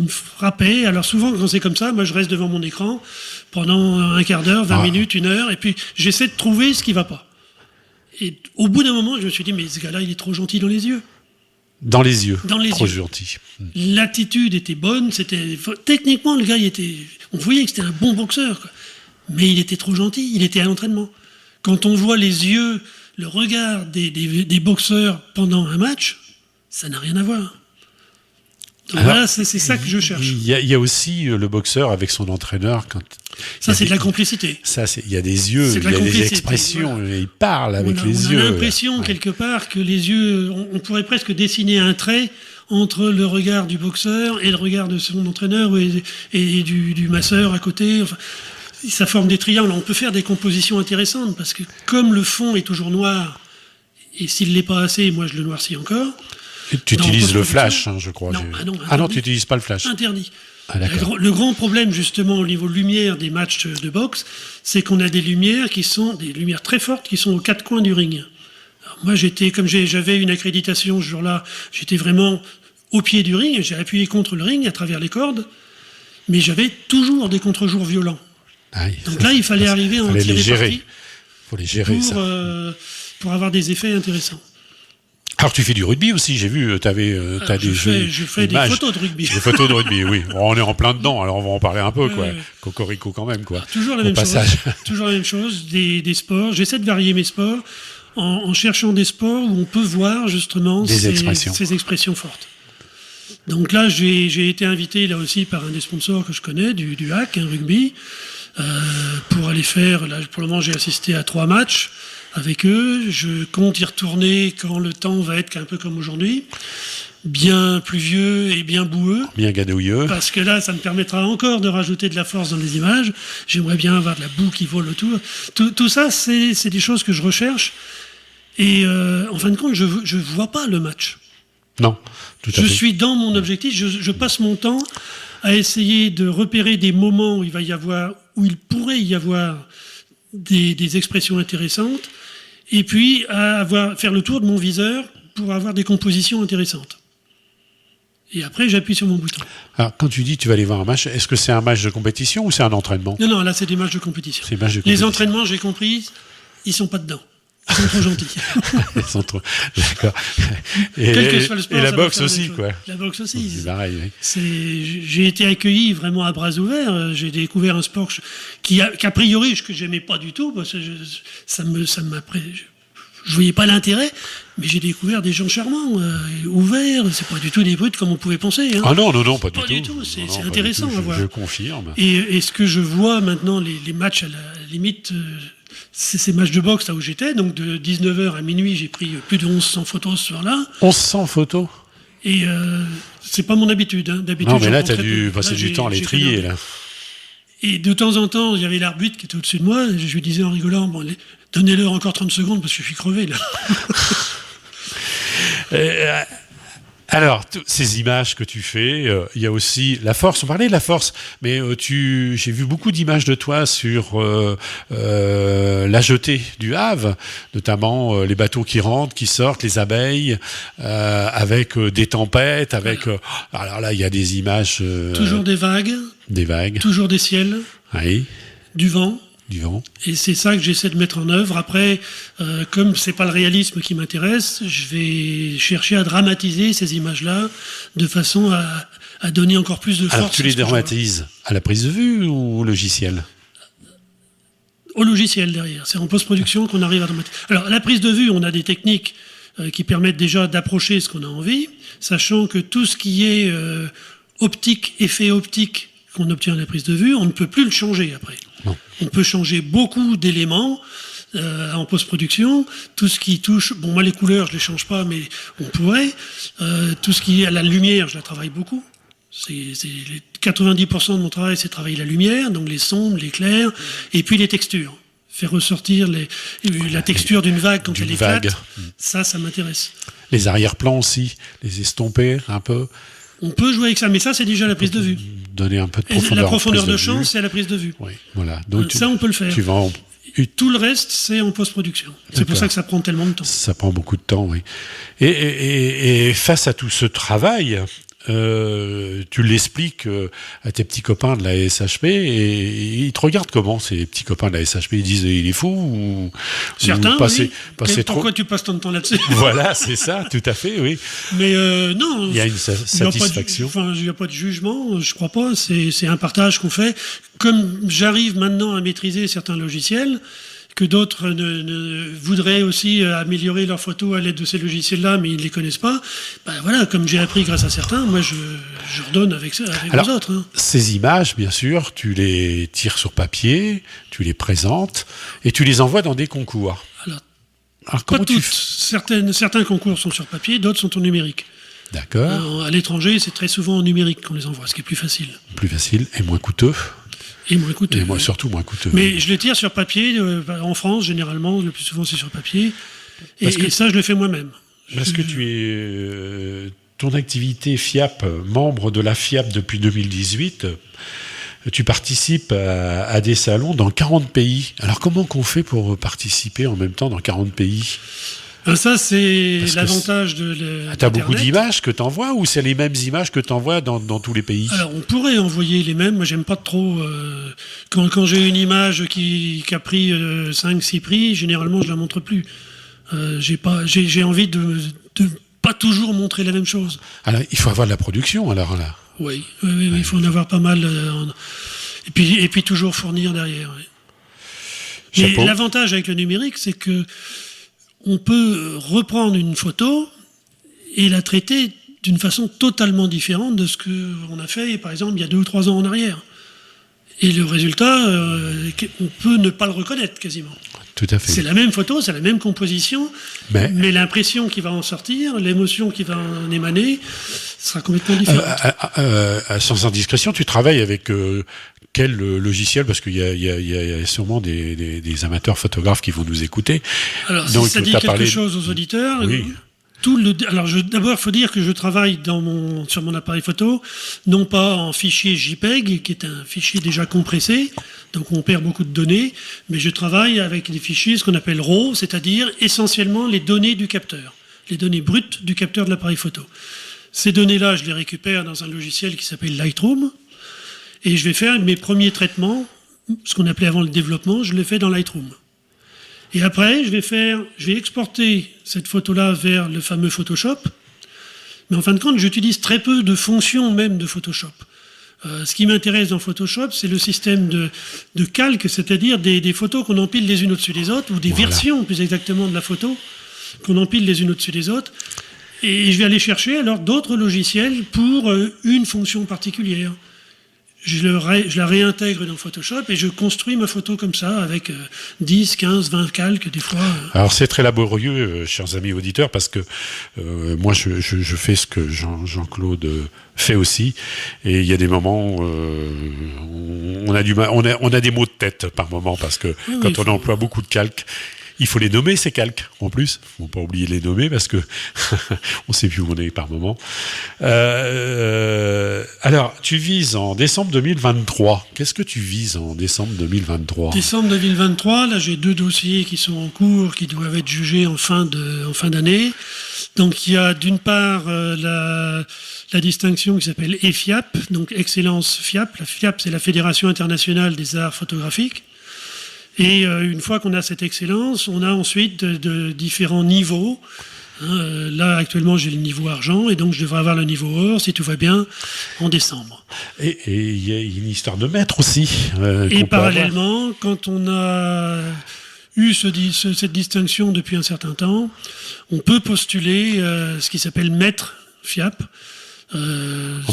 frappait. Alors souvent quand c'est comme ça, moi je reste devant mon écran pendant un quart d'heure, 20 minutes, 1 heure, et puis j'essaie de trouver ce qui va pas. Et au bout d'un moment, je me suis dit, mais ce gars-là, il est trop gentil dans les yeux. Dans les yeux. Trop gentil. L'attitude était bonne. Techniquement, le gars, on voyait que c'était un bon boxeur, quoi. Mais il était trop gentil. Il était à l'entraînement. Quand on voit les yeux, le regard des boxeurs pendant un match, ça n'a rien à voir. Donc voilà, c'est ça que je cherche. Il y a aussi le boxeur avec son entraîneur. Ça, c'est de la complicité. Il y a des yeux, il y a des expressions, voilà. Il parle avec les yeux. On a l'impression, quelque part, que les yeux, on pourrait presque dessiner un trait entre le regard du boxeur et le regard de son entraîneur et du masseur à côté. Enfin, ça forme des triangles. On peut faire des compositions intéressantes parce que comme le fond est toujours noir, et s'il ne l'est pas assez, moi je le noircis encore, Et tu Non, utilises le post-production. flash, hein, je crois. Non, j'ai- ah non, Ah non, interdit. tu n'utilises pas le flash. Interdit. Ah, d'accord. Le grand problème, justement, au niveau lumière des matchs de boxe, c'est qu'on a des lumières qui sont des lumières très fortes qui sont aux quatre coins du ring. Alors moi, j'avais une accréditation ce jour-là, j'étais vraiment au pied du ring, j'ai appuyé contre le ring à travers les cordes, mais j'avais toujours des contre-jours violents. Ah oui, Donc ça, là, il fallait arriver à en fallait les tirer gérer. parti Faut les gérer, ça. pour avoir des effets intéressants. Alors, tu fais du rugby aussi, j'ai vu, t'as des Je fais des images. photos de rugby. Des photos de rugby, oui. Bon, on est en plein dedans, alors on va en parler un peu, quoi. ouais. Cocorico quand même, quoi. Toujours la Au même passage. chose. Toujours la même chose. Des sports. J'essaie de varier mes sports en cherchant des sports où on peut voir justement Des expressions. ces expressions fortes. Donc là, j'ai été invité là aussi par un des sponsors que je connais, du HAC, un rugby, pour aller faire. Là, pour le moment, j'ai assisté à 3 matchs avec eux. Je compte y retourner quand le temps va être un peu comme aujourd'hui, bien pluvieux et bien boueux. Bien gadouilleux. Parce que là, ça me permettra encore de rajouter de la force dans les images. J'aimerais bien avoir de la boue qui vole autour. Tout ça, c'est des choses que je recherche. Et en fin de compte, je ne vois pas le match. Non, tout à Je fait. suis dans mon objectif. Je passe mon temps à essayer de repérer des moments où il pourrait y avoir des expressions intéressantes. Et puis, faire le tour de mon viseur pour avoir des compositions intéressantes. Et après, j'appuie sur mon bouton. Alors, quand tu dis tu vas aller voir un match, est-ce que c'est un match de compétition ou c'est un entraînement? Non, là, c'est des matchs de compétition. C'est des matchs de Les compétition. entraînements, j'ai compris, ils sont pas dedans. Ils sont trop gentils. Ils sont trop- D'accord. Quel que soit le sport, et la ça va boxe faire la même aussi, chose. quoi. La boxe aussi. C'est pareil, oui. J'ai été accueilli vraiment à bras ouverts. J'ai découvert un sport qu'a priori, que j'aimais pas du tout, parce que je voyais pas l'intérêt, mais j'ai découvert des gens charmants, ouverts. C'est pas du tout des brutes comme on pouvait penser. Hein. Ah non, pas du Pas tout. du tout, c'est Non, pas du intéressant tout, à voir. Je confirme. Et ce que je vois maintenant, les matchs à la limite, c'est ces matchs de boxe là où j'étais, donc de 19h à minuit, j'ai pris plus de 1100 photos ce soir-là. 1100 photos. Et c'est pas mon habitude. Hein. D'habitude, Non, mais j'en là, prends tu as très dû peu. passer Là, du temps à les j'ai trier, fait là. Et de temps en temps, il y avait l'arbitre qui était au-dessus de moi, et je lui disais en rigolant, bon, donnez-leur encore 30 secondes parce que je suis crevé là. Alors, ces images que tu fais, il y a aussi la force. On parlait de la force, mais j'ai vu beaucoup d'images de toi sur la jetée du Havre, notamment les bateaux qui rentrent, qui sortent, les abeilles, avec des tempêtes, alors là, il y a des images. Toujours des vagues, toujours des ciels, Oui, du vent. du vent. Et c'est ça que j'essaie de mettre en œuvre. Après, comme c'est pas le réalisme qui m'intéresse, je vais chercher à dramatiser ces images-là de façon à donner encore plus de force. Alors, tu à les ce que je vois. dramatises à la prise de vue ou au logiciel? Au logiciel derrière. C'est en post-production qu'on arrive à dramatiser. Alors, à la prise de vue, on a des techniques qui permettent déjà d'approcher ce qu'on a envie, sachant que tout ce qui est optique, effet optique qu'on obtient à la prise de vue, on ne peut plus le changer après. Non. On peut changer beaucoup d'éléments en post-production. Tout ce qui touche... Bon, moi, les couleurs, je les change pas, mais on pourrait. Tout ce qui est à la lumière, je la travaille beaucoup. 90% de mon travail, c'est travailler la lumière, donc les sombres, les clairs, et puis les textures. Faire ressortir la texture d'une vague quand D'une elle éclate. vague. Ça m'intéresse. Les arrière-plans aussi, les estomper un peu, On peut jouer avec ça, mais ça, c'est déjà la prise de vue. donner un peu de Et profondeur. la profondeur en prise de champ, vue. c'est à la prise de vue. Oui, voilà. Donc Ça, on peut le faire. Tu vas Tout le reste, c'est en post-production. C'est pour D'accord. ça que ça prend tellement de temps. Ça prend beaucoup de temps, oui. Et face à tout ce travail, tu l'expliques à tes petits copains de la SHP et ils te regardent comment, ces petits copains de la SHP? Ils disent il est fou ou Certains, passer oui. trop. Pourquoi tu passes tant de temps là-dessus? Voilà, c'est ça, tout à fait, oui. Mais non. Il y a une Il y a pas de- satisfaction. Enfin, il n'y a pas de jugement, je crois pas. C'est un partage qu'on fait. Comme j'arrive maintenant à maîtriser certains logiciels, que d'autres voudraient aussi améliorer leurs photos à l'aide de ces logiciels-là, mais ils ne les connaissent pas. Ben voilà, comme j'ai appris grâce à certains, moi je redonne avec Alors, les autres. Hein. Ces images, bien sûr, tu les tires sur papier, tu les présentes et tu les envoies dans des concours. Alors, Alors pas comment tu toutes. fais? Certains concours sont sur papier, d'autres sont en numérique. D'accord, À l'étranger, c'est très souvent en numérique qu'on les envoie, ce qui est plus facile. plus facile et moins coûteux. Et moins coûteux. Et surtout moins coûteux. Mais je les tire sur papier, en France, généralement, le plus souvent c'est sur papier. Et Parce que- ça, je le fais moi-même. Parce que tu es ton activité FIAP, membre de la FIAP depuis 2018, tu participes à des salons dans 40 pays. Alors comment qu'on fait pour participer en même temps dans 40 pays ? Ça, c'est Parce que l'avantage de T'as beaucoup d'Internet. d'images que t'envoies ou c'est les mêmes images que t'envoies dans tous les pays ? Alors, on pourrait envoyer les mêmes. Moi, j'aime pas trop. Quand j'ai une image qui a pris 5-6 prix, généralement, je la montre plus. J'ai envie de pas toujours montrer la même chose. Alors, il faut avoir de la production, alors là. Oui, il faut en avoir pas mal. Et puis toujours fournir derrière. Oui. Chapeau. Mais l'avantage avec le numérique, c'est que on peut reprendre une photo et la traiter d'une façon totalement différente de ce qu'on a fait, par exemple, il y a 2 ou 3 ans en arrière. Et le résultat, on peut ne pas le reconnaître quasiment. Tout à fait. C'est la même photo, c'est la même composition, Mais l'impression qui va en sortir, l'émotion qui va en émaner, sera complètement différente. sans indiscrétion, tu travailles avec quel logiciel ? Parce qu'il y a sûrement des amateurs photographes qui vont nous écouter. Alors, Donc, si ça dit t'as quelque parlé- chose aux auditeurs, Oui. D'abord, il faut dire que je travaille sur mon appareil photo, non pas en fichier JPEG, qui est un fichier déjà compressé, donc on perd beaucoup de données, mais je travaille avec des fichiers, ce qu'on appelle RAW, c'est-à-dire essentiellement les données du capteur, les données brutes du capteur de l'appareil photo. Ces données-là, je les récupère dans un logiciel qui s'appelle Lightroom, et je vais faire mes premiers traitements, ce qu'on appelait avant le développement, je le fais dans Lightroom. Et après, je vais exporter cette photo-là vers le fameux Photoshop. Mais en fin de compte, j'utilise très peu de fonctions même de Photoshop. Ce qui m'intéresse dans Photoshop, c'est le système de calque, c'est-à-dire des photos qu'on empile les unes au-dessus des autres, ou des versions plus exactement de la photo qu'on empile les unes au-dessus des autres. Et je vais aller chercher alors d'autres logiciels pour une fonction particulière. Je la réintègre dans Photoshop et je construis ma photo comme ça, avec 10, 15, 20 calques, des fois. Alors c'est très laborieux, chers amis auditeurs, parce que moi je fais ce que Jean-Claude fait aussi, et il y a des moments on a du mal, on a des maux de tête par moment, parce que quand on emploie beaucoup de calques, il faut les nommer, ces calques, en plus. Il ne faut pas oublier de les nommer, parce que on ne sait plus où on est par moment. Alors, tu vises en décembre 2023. Qu'est-ce que tu vises en décembre 2023 ? Décembre 2023, là, j'ai 2 dossiers qui sont en cours, qui doivent être jugés en fin d'année. Donc, il y a d'une part la distinction qui s'appelle EFIAP, donc Excellence FIAP. La FIAP, c'est la Fédération internationale des arts photographiques. Et une fois qu'on a cette excellence, on a ensuite de différents niveaux. Là, actuellement, j'ai le niveau argent, et donc je devrais avoir le niveau or, si tout va bien, en décembre. Et il y a une histoire de maître aussi. Et parallèlement, quand on a eu cette distinction depuis un certain temps, on peut postuler ce qui s'appelle maître FIAP.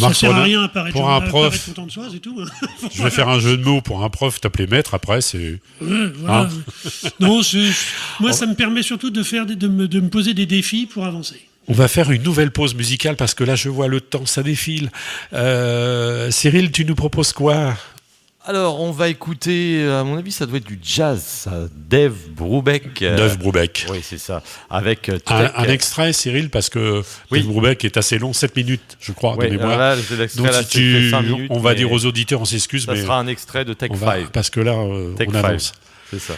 Ça sert à rien à paraître pour un prof. content de soi, c'est tout. Je vais faire un jeu de mots pour un prof, t'appeler maître, après c'est... Ouais, voilà. Non, moi ça me permet surtout de me poser des défis pour avancer. On va faire une nouvelle pause musicale, parce que là je vois le temps, ça défile. Cyril, tu nous proposes quoi ? Alors, on va écouter, à mon avis, ça doit être du jazz, ça. Dave Brubeck. Dave Brubeck. Oui, c'est ça. Avec Un extrait, Cyril, parce que Dave Brubeck est assez long, 7 minutes, je crois, de mémoire. Là, c'est l'extrait, Donc là, si c'est 5 minutes, on va mais dire aux auditeurs, on s'excuse, ça mais sera un extrait de Take 5. parce que là, Take on 5, avance. c'est ça.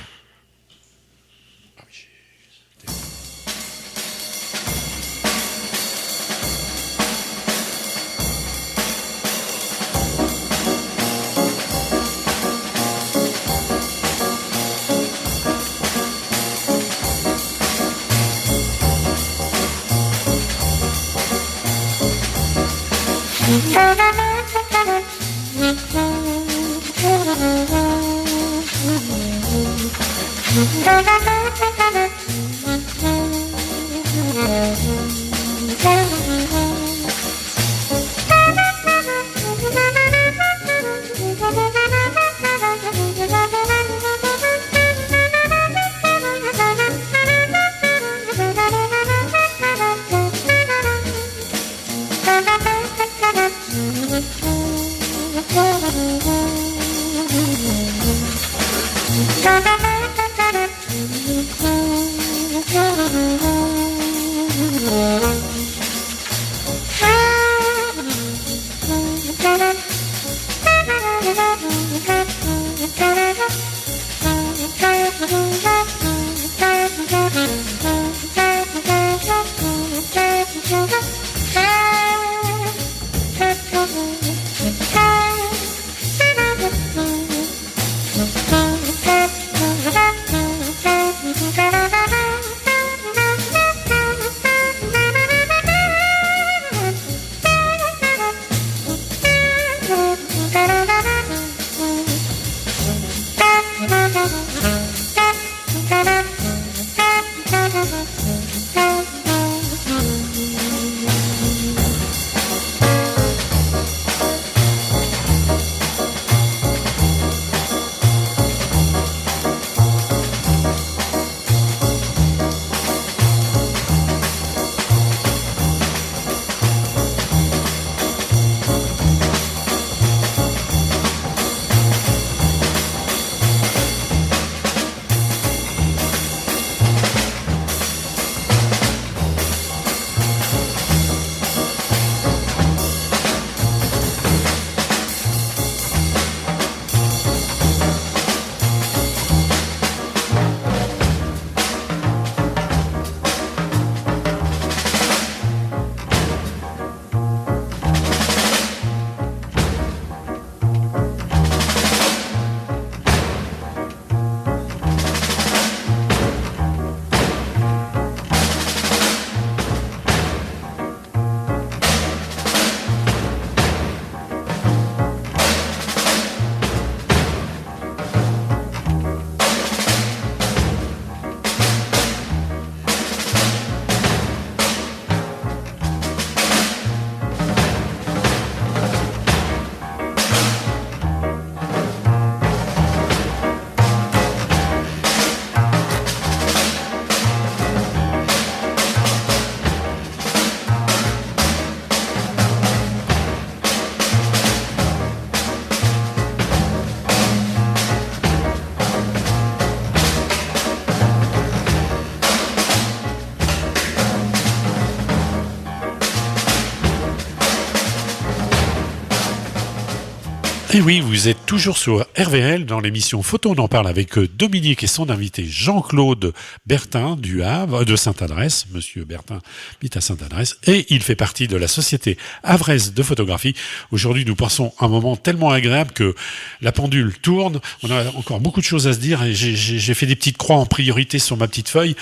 Et oui, vous êtes toujours sur RVL dans l'émission Photo, on en parle avec Dominique et son invité Jean-Claude Bertin du Havre, de Sainte-Adresse. Monsieur Bertin habite à Sainte-Adresse et il fait partie de la société havraise de photographie. Aujourd'hui, nous pensons à un moment tellement agréable que la pendule tourne. On a encore beaucoup de choses à se dire et j'ai fait des petites croix en priorité sur ma petite feuille.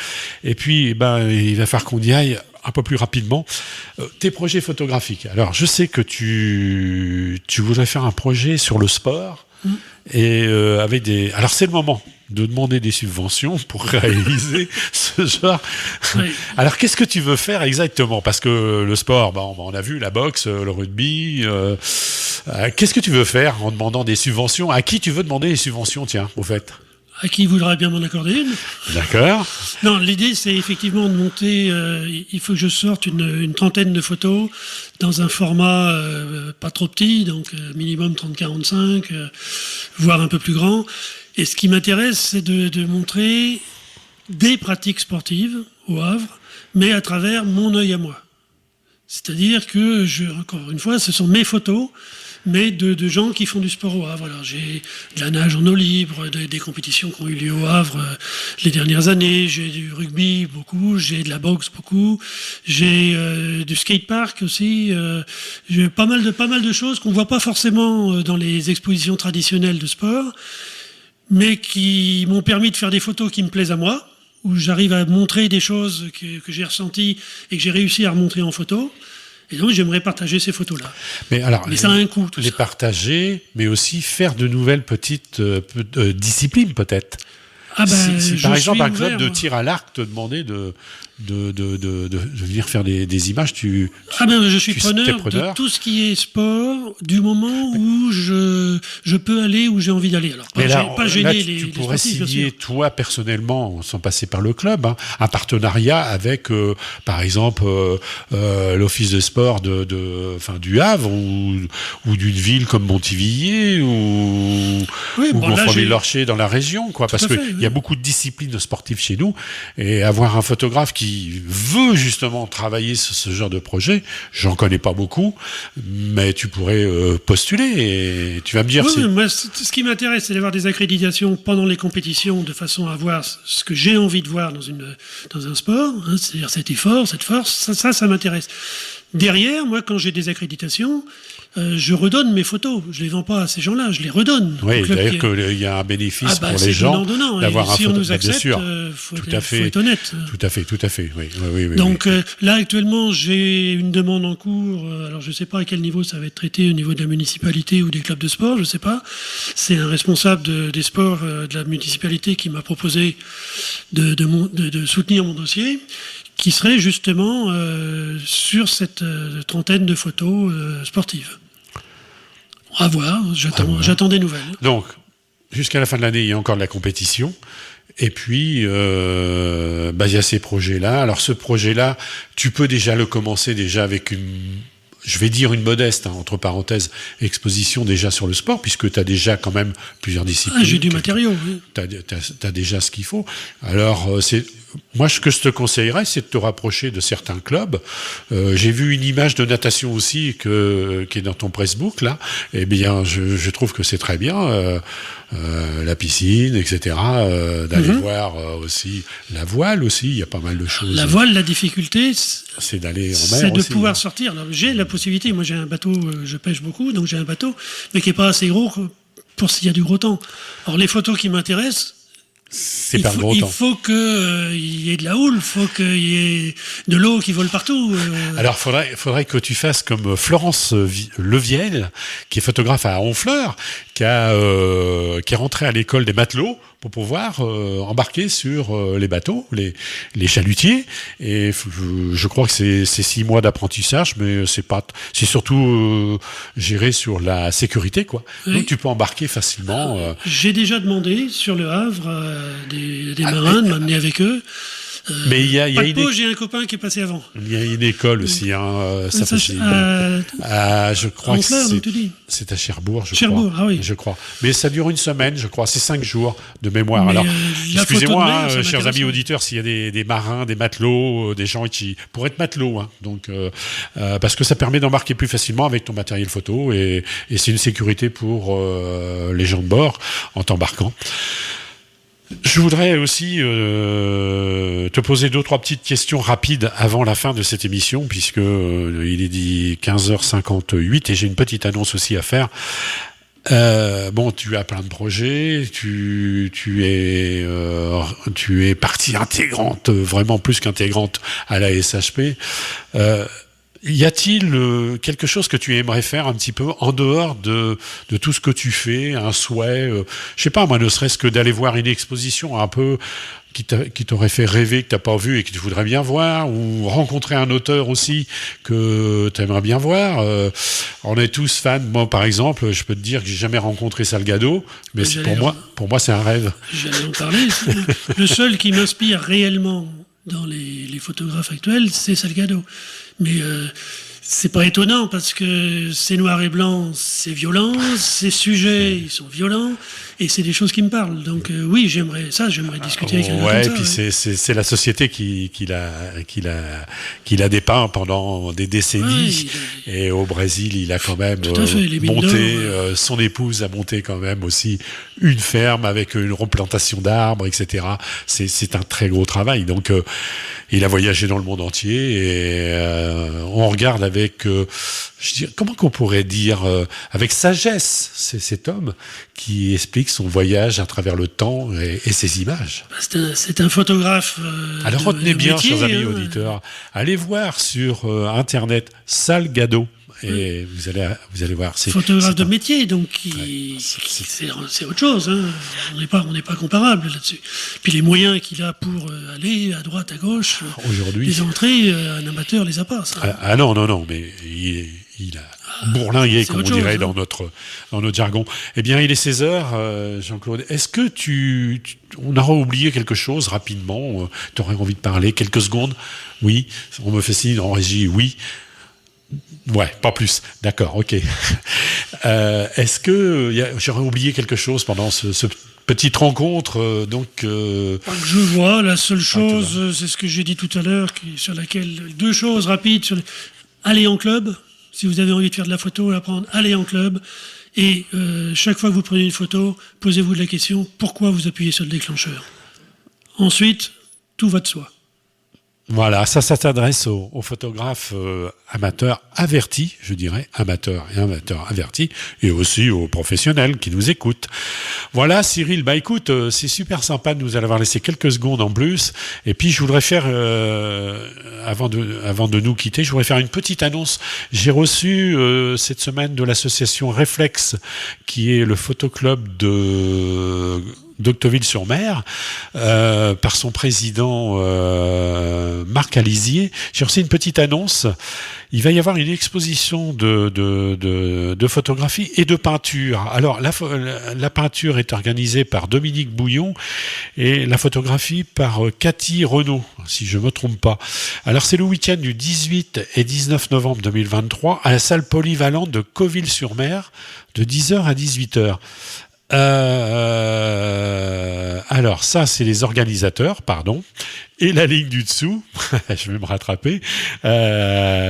Et puis, il va falloir qu'on y aille un peu plus rapidement. Tes projets photographiques. Alors, je sais que tu voudrais faire un projet sur le sport et avec des. Alors, c'est le moment de demander des subventions pour réaliser ce genre. Oui. Alors, qu'est-ce que tu veux faire exactement? Parce que le sport, on a vu la boxe, le rugby. Qu'est-ce que tu veux faire en demandant des subventions? À qui tu veux demander des subventions, tiens, au fait? À qui voudra bien m'en accorder une. D'accord. Non, l'idée, c'est effectivement de monter. Il faut que je sorte une trentaine de photos dans un format pas trop petit, donc minimum 30-45, voire un peu plus grand. Et ce qui m'intéresse, c'est de montrer des pratiques sportives au Havre, mais à travers mon œil à moi. C'est-à-dire que, encore une fois, ce sont mes photos, mais de gens qui font du sport au Havre. Alors j'ai de la nage en eau libre, des compétitions qui ont eu lieu au Havre les dernières années, j'ai du rugby beaucoup, j'ai de la boxe beaucoup, j'ai du skatepark aussi, j'ai pas mal de choses qu'on voit pas forcément dans les expositions traditionnelles de sport, mais qui m'ont permis de faire des photos qui me plaisent à moi, où j'arrive à montrer des choses que j'ai ressenties et que j'ai réussi à remontrer en photo. Et donc, j'aimerais partager ces photos-là. Mais ça a un coût, tout ça. Les partager, mais aussi faire de nouvelles petites disciplines, peut-être. Si par exemple, un club de tir à l'arc te demandait de venir faire des images, je suis preneur de tout ce qui est sport, du moment où je peux aller où j'ai envie d'aller. Alors, pas gêner les sportifs, pourrais signer, toi, personnellement, sans passer par le club, un partenariat avec, par exemple, l'office de sport du Havre ou d'une ville comme Montivilliers ou Gonfreville-Lorcher dans la région, quoi, parce qu'il y a beaucoup de disciplines sportives chez nous, et avoir un photographe qui veut justement travailler sur ce genre de projet, j'en connais pas beaucoup, mais tu pourrais postuler et tu vas me dire... Moi, ce qui m'intéresse, c'est d'avoir des accréditations pendant les compétitions, de façon à voir ce que j'ai envie de voir dans un sport, c'est-à-dire cet effort, cette force, ça m'intéresse. Derrière, moi, quand j'ai des accréditations, je redonne mes photos. Je les vends pas à ces gens-là, je les redonne. Oui, c'est-à-dire qu'il y a un bénéfice pour les gens d'avoir un photographe. Si on nous accepte, faut être honnête. Tout à fait. Oui. Donc là, actuellement, j'ai une demande en cours. Alors, je ne sais pas à quel niveau ça va être traité, au niveau de la municipalité ou des clubs de sport, je ne sais pas. C'est un responsable des sports de la municipalité qui m'a proposé de soutenir mon dossier, qui serait justement sur cette trentaine de photos sportives. À voir, j'attends des nouvelles. Donc, jusqu'à la fin de l'année, il y a encore de la compétition. Et puis, il y a ces projets-là. Alors, ce projet-là, tu peux déjà le commencer déjà avec une modeste, entre parenthèses, exposition déjà sur le sport, puisque tu as déjà quand même plusieurs disciplines. J'ai du matériau, oui. Tu as déjà ce qu'il faut. Alors, moi, ce que je te conseillerais, c'est de te rapprocher de certains clubs. J'ai vu une image de natation aussi qui est dans ton pressbook, là. Eh bien, je trouve que c'est très bien. La piscine, etc. D'aller voir aussi la voile aussi. Il y a pas mal de choses. La voile, la difficulté, c'est d'aller en mer c'est de aussi, pouvoir sortir. Alors, j'ai la possibilité. Moi, j'ai un bateau, je pêche beaucoup, donc j'ai un bateau, mais qui n'est pas assez gros pour s'il y a du gros temps. Alors, les photos qui m'intéressent, il faut qu'il y ait de la houle, il faut qu'il y ait de l'eau qui vole partout. Alors, faudrait que tu fasses comme Florence Leviel, qui est photographe à Honfleur, qui est rentrée à l'école des matelots pour pouvoir embarquer sur les bateaux, les chalutiers. Et je crois que c'est 6 mois d'apprentissage, mais c'est surtout géré sur la sécurité, quoi. Oui. Donc tu peux embarquer facilement. J'ai déjà demandé sur le Havre des marins de m'amener avec eux. Mais il y a pas de une peau, j'ai un copain qui est passé avant. Il y a une école aussi, ça facilite. Je crois que c'est à Cherbourg, Cherbourg, ah oui. Je crois. Mais ça dure une semaine, je crois, c'est 5 jours de mémoire. Mais, Alors, excusez-moi, photo de mer, chers amis auditeurs, s'il y a des marins, des matelots, des gens qui pourraient être matelots, hein, donc parce que ça permet d'embarquer plus facilement avec ton matériel photo et c'est une sécurité pour les gens de bord en t'embarquant. Je voudrais aussi te poser 2-3 petites questions rapides avant la fin de cette émission, puisque il est dit 15h58 et j'ai une petite annonce aussi à faire. Tu as plein de projets, tu es partie intégrante, vraiment plus qu'intégrante à la SHP. Y a-t-il quelque chose que tu aimerais faire un petit peu en dehors de tout ce que tu fais, un souhait, je sais pas moi, ne serait-ce que d'aller voir une exposition un peu qui t'aurait fait rêver, que t'as pas vu et que tu voudrais bien voir, ou rencontrer un auteur aussi que tu aimerais bien voir. On est tous fans. Moi, par exemple, je peux te dire que j'ai jamais rencontré Salgado, mais pour moi, c'est un rêve. J'allais en parler. Le seul qui m'inspire réellement dans les photographes actuels, c'est Salgado. Mais c'est pas étonnant parce que c'est noir et blanc, c'est violent, ces sujets, ils sont violents, et c'est des choses qui me parlent. Donc oui, j'aimerais discuter avec un autre. Ouais, et puis c'est la société qui l'a dépeint pendant des décennies. Ouais, et au Brésil, il a quand même monté, son épouse a monté quand même aussi une ferme avec une replantation d'arbres, etc. C'est un très gros travail. Donc il a voyagé dans le monde entier et on regarde avec, comment qu'on pourrait dire, avec sagesse, c'est cet homme qui explique son voyage à travers le temps et ses images. C'est un photographe. Alors retenez bien, métier, chers amis auditeurs, allez voir sur Internet Salgado. Et vous allez voir. Photographe de métier, donc c'est autre chose. Hein. On n'est pas comparable là-dessus. Puis les moyens qu'il a pour aller à droite, à gauche. Aujourd'hui, les entrées, un amateur les a pas. Ça. Non, mais il a bourlingué, comme on dirait dans notre jargon. Eh bien, il est 16h, Jean-Claude. Est-ce que on aura oublié quelque chose rapidement? Tu aurais envie de parler quelques secondes? Oui. On me fait signe en régie. Oui. Ouais, pas plus. D'accord, ok. Est-ce que j'aurais oublié quelque chose pendant ce petite rencontre Je vois, la seule chose, c'est ce que j'ai dit tout à l'heure, sur laquelle 2 choses rapides. Allez en club, si vous avez envie de faire de la photo, apprendre, allez en club. Et chaque fois que vous prenez une photo, posez-vous la question, pourquoi vous appuyez sur le déclencheur? Ensuite, tout va de soi. Voilà, ça s'adresse aux photographes amateurs avertis, je dirais, amateurs avertis, et aussi aux professionnels qui nous écoutent. Voilà, Cyril, écoute, c'est super sympa de nous avoir laissé quelques secondes en plus, et puis je voudrais faire, avant de nous quitter, je voudrais faire une petite annonce. J'ai reçu cette semaine de l'association Réflexe, qui est le photoclub d'Octeville-sur-Mer, par son président Marc Alisier. J'ai reçu une petite annonce. Il va y avoir une exposition de photographie et de peinture. Alors, la peinture est organisée par Dominique Bouillon et la photographie par Cathy Renaud, si je ne me trompe pas. Alors, c'est le week-end du 18 et 19 novembre 2023 à la salle polyvalente de Cauville-sur-Mer de 10h à 18h. Alors ça, c'est les organisateurs, pardon. Et la ligne du dessous, je vais me rattraper,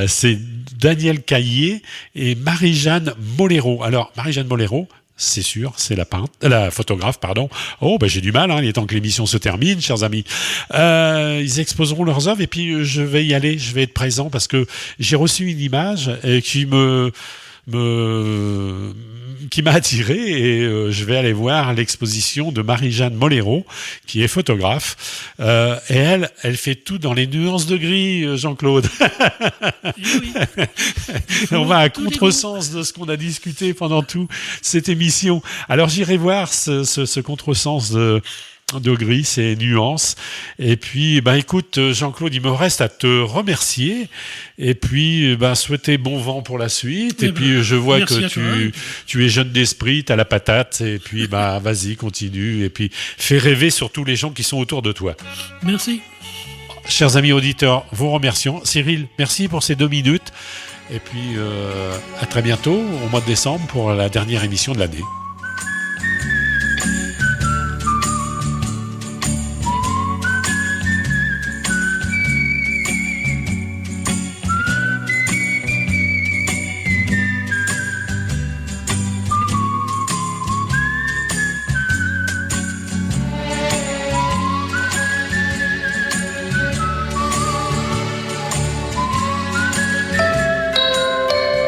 c'est Daniel Caillé et Marie-Jeanne Molero. Alors, Marie-Jeanne Molero, c'est sûr, c'est la photographe, pardon. Oh, j'ai du mal, il est temps que l'émission se termine, chers amis. Ils exposeront leurs œuvres et puis je vais y aller, je vais être présent parce que j'ai reçu une image qui m'a attiré et je vais aller voir l'exposition de Marie-Jeanne Molero, qui est photographe. Et elle fait tout dans les nuances de gris, Jean-Claude. Oui. On va à contresens de ce qu'on a discuté pendant toute cette émission. Alors j'irai voir ce contresens de gris, ces nuances. Et puis, écoute, Jean-Claude, il me reste à te remercier. Et puis, souhaiter bon vent pour la suite. Et puis, je vois que tu es jeune d'esprit, tu as la patate. Et puis, vas-y, continue. Et puis, fais rêver surtout les gens qui sont autour de toi. Merci. chers amis auditeurs, vous remercions. Cyril, merci pour ces 2 minutes. Et puis, à très bientôt, au mois de décembre, pour la dernière émission de l'année.